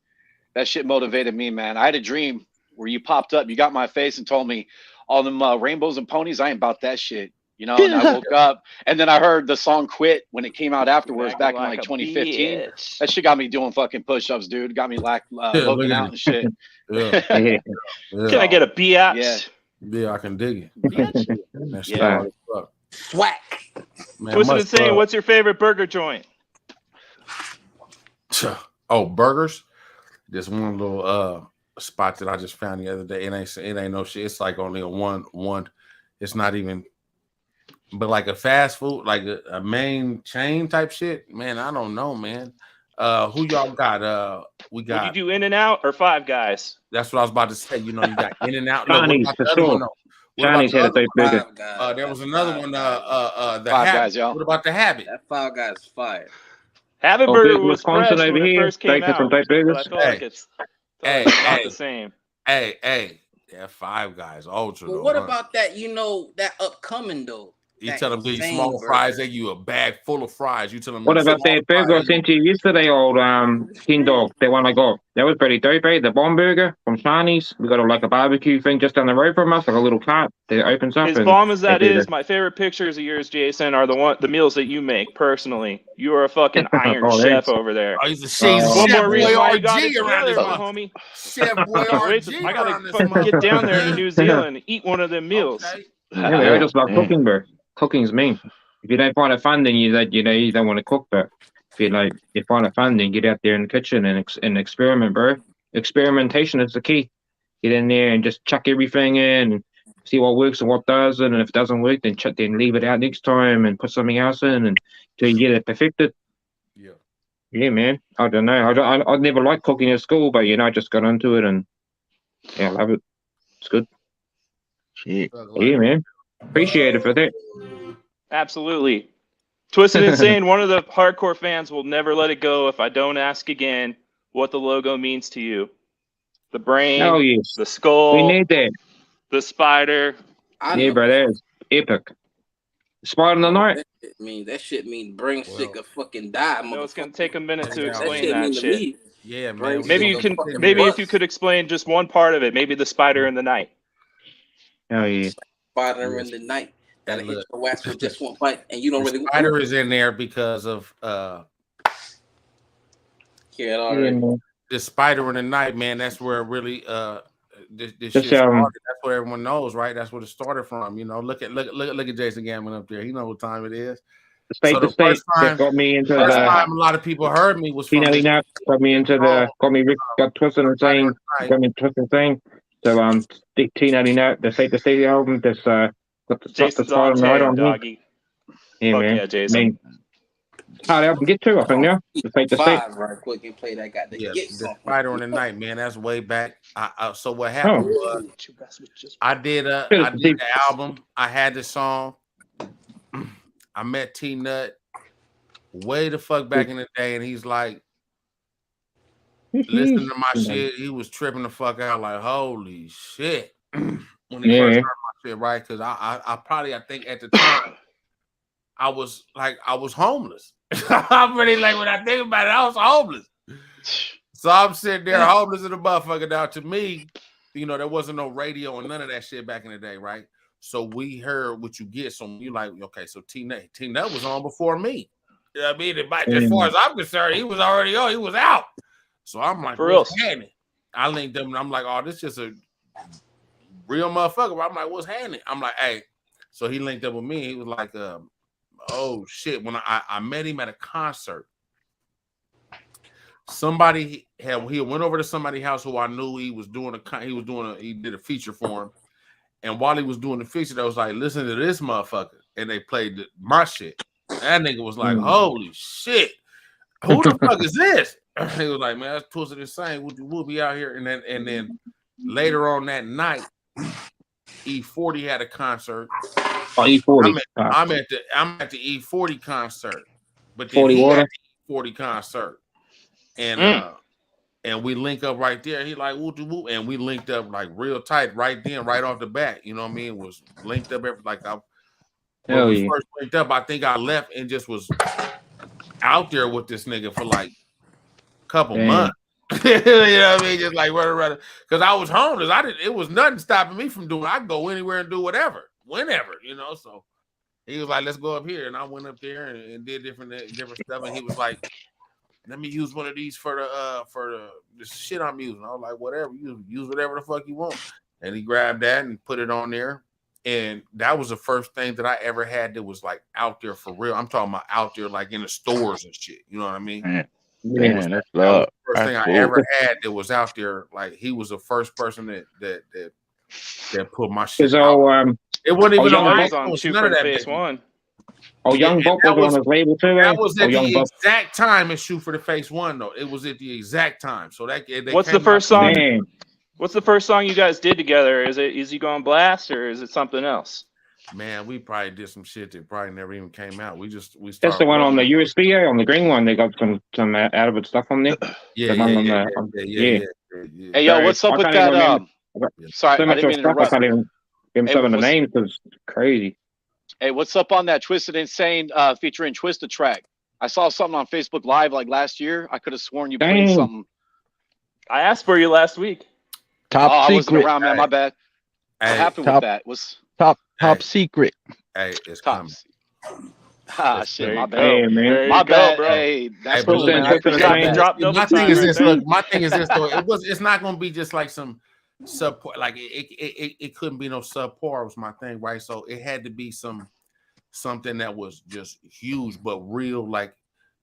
That shit motivated me, man. I had a dream where you popped up, you got my face, and told me all them rainbows and ponies. I ain't about that shit. And I woke up, and then I heard the song "Quit" when it came out afterwards, back in like 2015. Bitch. That shit got me doing fucking push-ups, dude. Got me looking out and shit. Can I get a biatch? Yeah, I can dig it. That's Swag. Twisted Insane, what's your favorite burger joint? Oh, burgers. There's one little spot that I just found the other day. It ain't no shit. It's like only a one. It's not even, but like a fast food, like a main chain type shit. Man, I don't know, man. Who y'all got? We got. Would you do In-N-Out or Five Guys? That's what I was about to say. You got In-N-Out. Johnny's for sure. Johnny's had a big burger. There was another one. The Five Habit. Guys, y'all. What about the Habit? That Five Guys is fire. Habit Burger was Wisconsin fresh over when it here. first came out. Type burgers. I feel like it's not the same. Hey. Yeah, Five Guys. Ultra. But what about that? That upcoming though. You tell them give you small fries, they give you a bag full of fries. You tell them. What about that burger I sent you yesterday, old King Dog? That one I got. That was pretty dope, eh? The bomb burger from Shani's. We got a barbecue thing just down the road from us, like a little cart that opens up. As bomb as that is, my favorite pictures of yours, Jason, are the meals that you make personally. You are a fucking iron chef over there. Oh, he's a chef. One more reason why you RG got it around together, this homie. Chef boy RG. I gotta fucking get down there to New Zealand and eat one of them meals. Okay. I just love cooking, bro. Cooking's mean. If you don't find it fun, then you don't want to cook. But if you find it fun, then get out there in the kitchen and experiment, bro. Experimentation is the key. Get in there and just chuck everything in and see what works and what doesn't. And if it doesn't work, then leave it out next time and put something else in until you get it perfected. Yeah, man. I don't know. I never liked cooking at school, but I just got into it and I love it. It's good. Shit. Yeah, man. Appreciate it for that. Absolutely. Twisted Insane, one of the hardcore fans will never let it go if I don't ask again what the logo means to you. The brain, the skull, we need that. the spider. Yeah, bro, that is epic. Spider in the Night. That shit mean brain sick or fucking die. No, it's gonna take a minute to explain that that shit. Me. Yeah, man. Maybe you can. Maybe if you could explain just one part of it. Maybe the spider in the night. Oh yeah. Spider in the night. Gotta hit your ass with just one bite, and you don't really. Spider is in there because of the Spider in the Night, man. That's where it really this shit started. That's where everyone knows, right? That's where it started from. You know, look at Jason Gammon up there. He knows what time it is. The first time got me into first time a lot of people heard me was from got me into got twisted and saying, got me twisted and saying. So T90 the State album, this got the Spider Night on me. Yeah, man. Yeah, Jason. Hard album get to, I think, yeah. The State right quick and play that guy. The Spider in the Night, man. That's way back. So what happened was I did the album. I had the song. I met T Nut way the fuck back in the day, and he's like, listening to my shit, he was tripping the fuck out, like, holy shit. When he first heard my shit, right? Because I think at the time I was homeless. I'm really like, when I think about it, I was homeless. So I'm sitting there homeless in the motherfucker. Now to me, you know, there wasn't no radio and none of that shit back in the day, right? So we heard What You Get. So you like, okay, so T Nut was on before me. You know what I mean? As far as I'm concerned, he was already on, he was out. So I'm like, for real. I linked them and I'm like, oh, this is just a real motherfucker. I'm like, what's happening? I'm like, hey. So he linked up with me. He was like, oh shit. When I met him at a concert, he went over to somebody's house who I knew he did a feature for him. And while he was doing the feature, they was like, listen to this motherfucker. And they played my shit. That nigga was like, holy shit. Who the fuck is this? He was like, man, that's Twisted Insane. We'll be out here. And then later on that night, E40 had a concert. Oh, E40. I'm at the E40 concert. But then he had the E40 concert. And we link up right there. He like, whoop, whoop, and we linked up like real tight right then, right off the bat. You know what I mean? It was linked up when we first linked up, I think I left and just was out there with this nigga for like a couple months. You know what I mean? Just like running. Because I was homeless. It was nothing stopping me from doing. I could go anywhere and do whatever, whenever, you know. So he was like, let's go up here. And I went up there and did different stuff. And he was like, let me use one of these for the shit I'm using. I was like, whatever, use whatever the fuck you want. And he grabbed that and put it on there. And that was the first thing that I ever had that was like out there for real. I'm talking about out there like in the stores and shit. You know what I mean? Man, that's that was the first thing I ever had that was out there. Like he was the first person that put my shit out. It wasn't even on none of that. Phase one. Oh, Young Buck was on his label too. That was at the exact time in Shoot for the Face 1, though. It was at the exact time. So what's the first song? What's the first song you guys did together? Is it Easy Going Blast or is it something else? Man, we probably did some shit that probably never even came out. We started. That's the one on the USB, on the green one. They got some Addabit stuff on there. Yeah. Hey, yo, what's up with that? Sorry, I didn't mean to interrupt. I can't even give some of the names because it's crazy. Hey, what's up on that Twisted Insane featuring Twisted track? I saw something on Facebook Live like last year. I could have sworn you played something. I asked for you last week. Top secret. I wasn't around, man. My bad. What happened with that? Top secret. Hey, it's top. Shit, my bad. Hey, man. My bad, bro. Hey, that's cool, man. My thing is this. Look, my thing is this. Though it's not going to be just like some subpar. Like it couldn't be no subpar. Was my thing, right? So it had to be something that was just huge but real. Like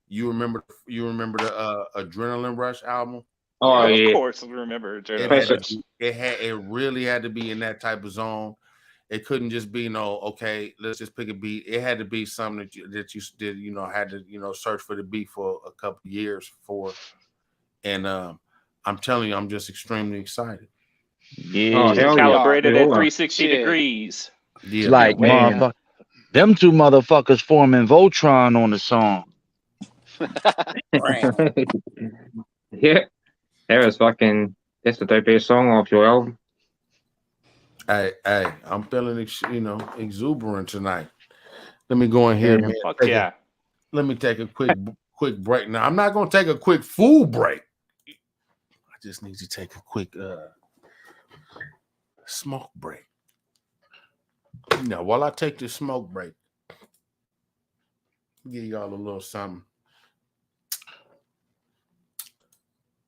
you remember the Adrenaline Rush album. Oh yeah, of course we remember. It really had to be in that type of zone. It couldn't just be okay, let's just pick a beat. It had to be something that you did, had to, search for the beat for a couple of years for. And I'm telling you, I'm just extremely excited. Yeah, calibrated at 360 degrees. Yeah, like motherfucker, them two motherfuckers forming Voltron on the song. Yeah. That's the dopest song off your album. Hey, I'm feeling exuberant tonight. Let me go in here, man. Fuck yeah. Let me take a quick break. Now, I'm not going to take a quick food break. I just need to take a quick smoke break. Now, while I take this smoke break, I'll give y'all a little something.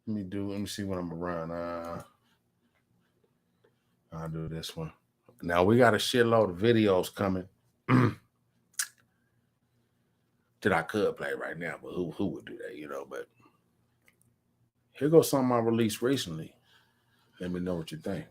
Let me see what I'm around. I'll do this one. Now, we got a shitload of videos coming that I could play right now, but who would do that, you know? But here goes something I released recently. Let me know what you think.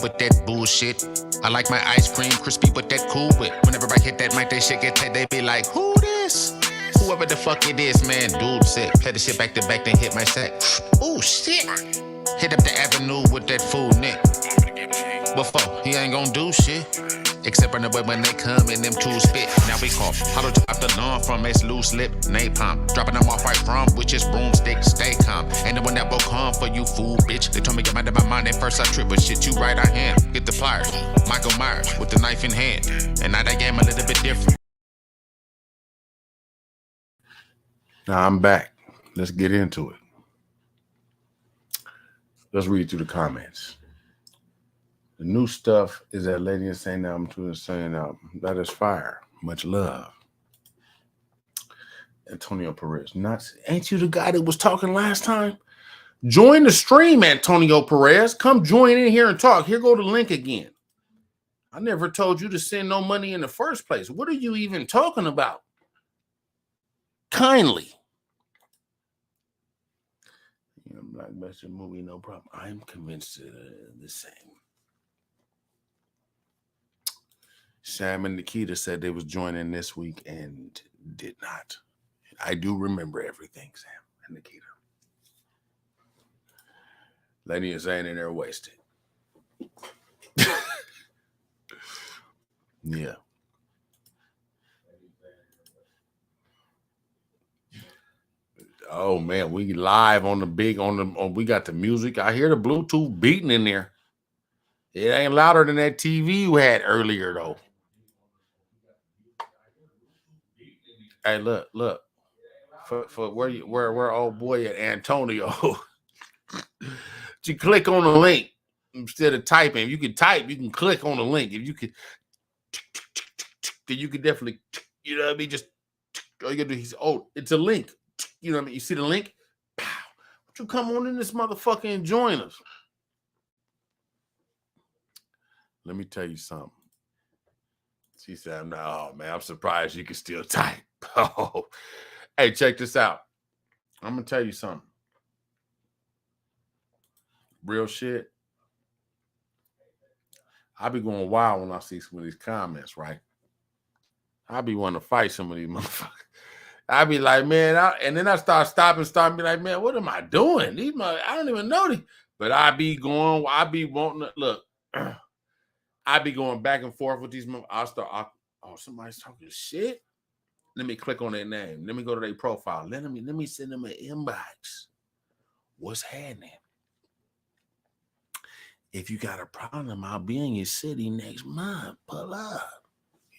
With that bullshit. I like my ice cream crispy with that Cool Whip. Whenever I hit that mic, they shit get tight. They be like, who this? Whoever the fuck it is, man, dude sick. Play the shit back to back, then hit my sack. Ooh, shit. Hit up the avenue with that fool Nick. Before, he ain't gonna do shit. Except for the way when they come and them tools spit. Now we call hollow top the lawn from its loose lip napalm. Dropping them off right from which is broomstick, stay calm. And the one that will come for you, fool bitch. They told me get out of my mind at first I trip, but shit, you right, I am. Get the pliers, Michael Myers with the knife in hand. And now that game a little bit different. Now I'm back. Let's get into it. Let's read through the comments. The new stuff is that Lady Insane album to Insane album. That is fire. Much love. Antonio Perez. Ain't you the guy that was talking last time? Join the stream, Antonio Perez. Come join in here and talk. Here go the link again. I never told you to send no money in the first place. What are you even talking about? Kindly. Blockbuster movie, no problem. I'm convinced the same. Sam and Nikita said they was joining this week and did not. I do remember everything, Sam and Nikita. Lady is saying in there wasted. Yeah. Oh man, we live on the big we got the music. I hear the Bluetooth beating in there. It ain't louder than that TV you had earlier though. Hey, look. For where old boy at Antonio. You click on the link instead of typing. If you can type, you can click on the link. If you could, then you could definitely, you know what I mean? Just all you gotta do it's a link. You know what I mean? You see the link? Pow. Won't you come on in this motherfucker and join us? Let me tell you something. She said, no, man, I'm surprised you can still type. Oh, hey, check this out. I'm going to tell you something. Real shit. I be going wild when I see some of these comments, right? I be wanting to fight some of these motherfuckers. I be like, man, and then I start be like, man, what am I doing? I don't even know these. But I be wanting to, look, I be going back and forth with these. Somebody's talking shit. Let me click on their name. Let me go to their profile. Let me send them an inbox. What's happening? If you got a problem, I'll be in your city next month. Pull up.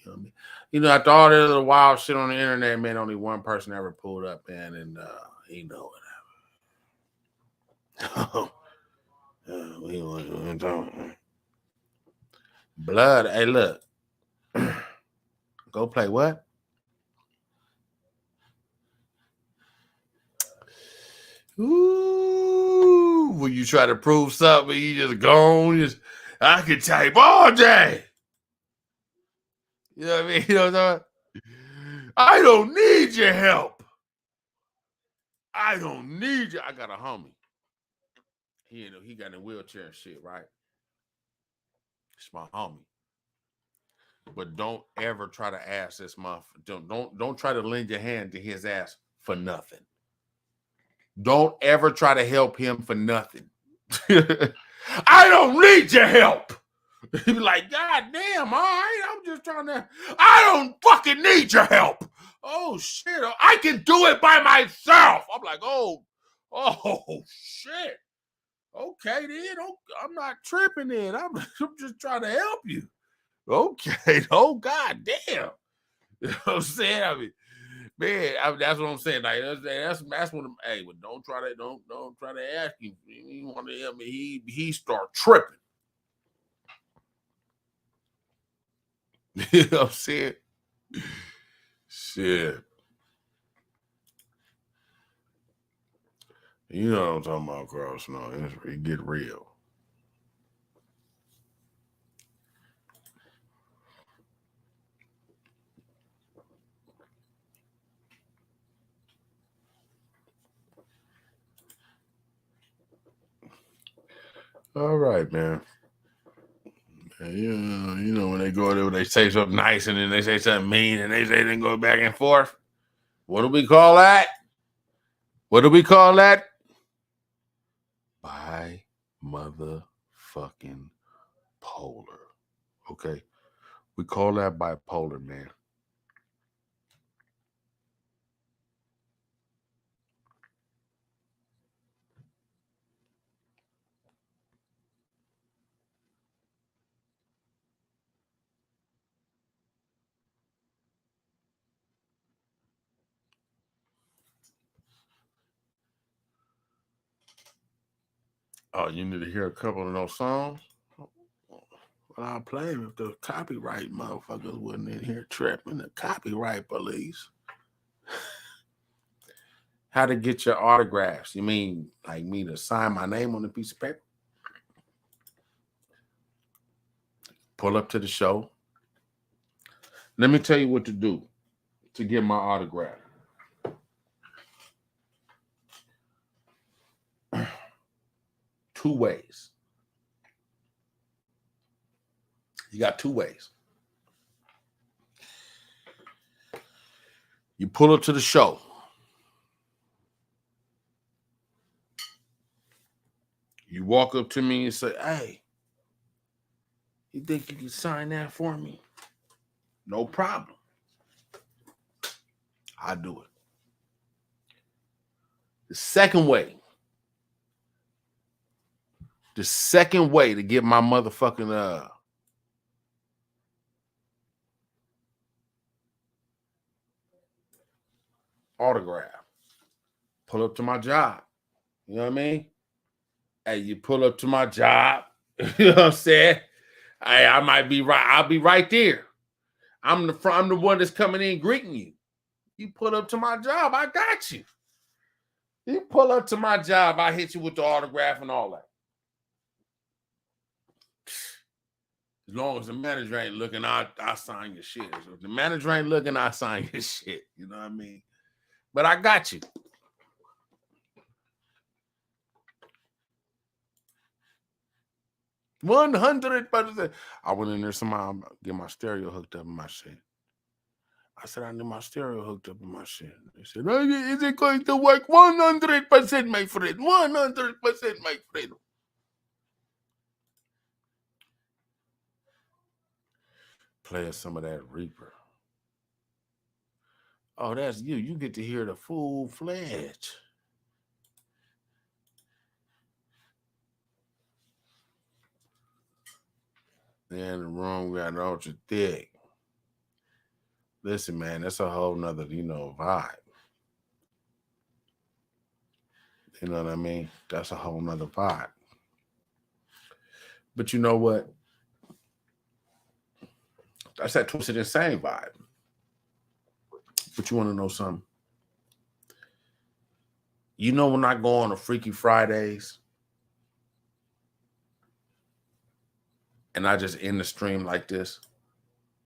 You know what I mean? You know, after all that little wild shit on the internet, man, only one person ever pulled up, man, and you know whatever. Blood. Hey, look. Go play what? Ooh, when you try to prove something, you just gone. I can type all day. You know what I mean? You know what I'm saying? I don't need your help. I don't need you. I got a homie. He got in a wheelchair and shit, right? It's my homie. But don't ever try to ask this motherfucker. Don't try to lend your hand to his ass for nothing. Don't ever try to help him for nothing. I don't need your help. He be like, God damn, all right, I'm just trying to, I don't fucking need your help. Oh, shit, I can do it by myself. I'm like, oh, shit. Okay, then, I'm not tripping then. I'm just trying to help you. Okay, oh, God damn. You know what I'm saying? I mean, man, that's what I'm saying. Like that's what I'm. Hey, but don't try to ask him. He want to help me. He start tripping. You know what I'm saying? Shit. You know what I'm talking about, Cross. No, it get real. All right, man. You know when they go there, they say something nice and then they say something mean and they go back and forth. What do we call that? What do we call that? Bi motherfucking polar. Okay? We call that bipolar, man. Oh, you need to hear a couple of those songs? Well, I'll play them if the copyright motherfuckers wasn't in here tripping. The copyright police. How to get your autographs? You mean like me to sign my name on a piece of paper? Pull up to the show. Let me tell you what to do to get my autograph. Two ways. You got two ways. You pull up to the show. You walk up to me and say, hey, you think you can sign that for me? No problem. I'll do it. The second way to get my motherfucking autograph. Pull up to my job. You know what I mean? Hey, you pull up to my job. You know what I'm saying? Hey, I might be right. I'll be right there. I'm the one that's coming in greeting you. You pull up to my job, I got you. You pull up to my job, I hit you with the autograph and all that. As long as the manager ain't looking, I sign your shit. So if the manager ain't looking, I sign your shit. You know what I mean? But I got you. $100. I went in there somehow, get my stereo hooked up in my shit. I said, I need my stereo hooked up in my shit. They said, is it going to work? 100%, my friend. 100%, my friend. playing some of that Reaper. Oh, that's you. You get to hear the full-fledged. In the room, we got an ultra thick. Listen, man, that's a whole nother, vibe. You know what I mean? That's a whole nother vibe. But you know what? That's that Twisted Insane vibe. But you want to know something? You know when I go on a Freaky Fridays and I just end the stream like this?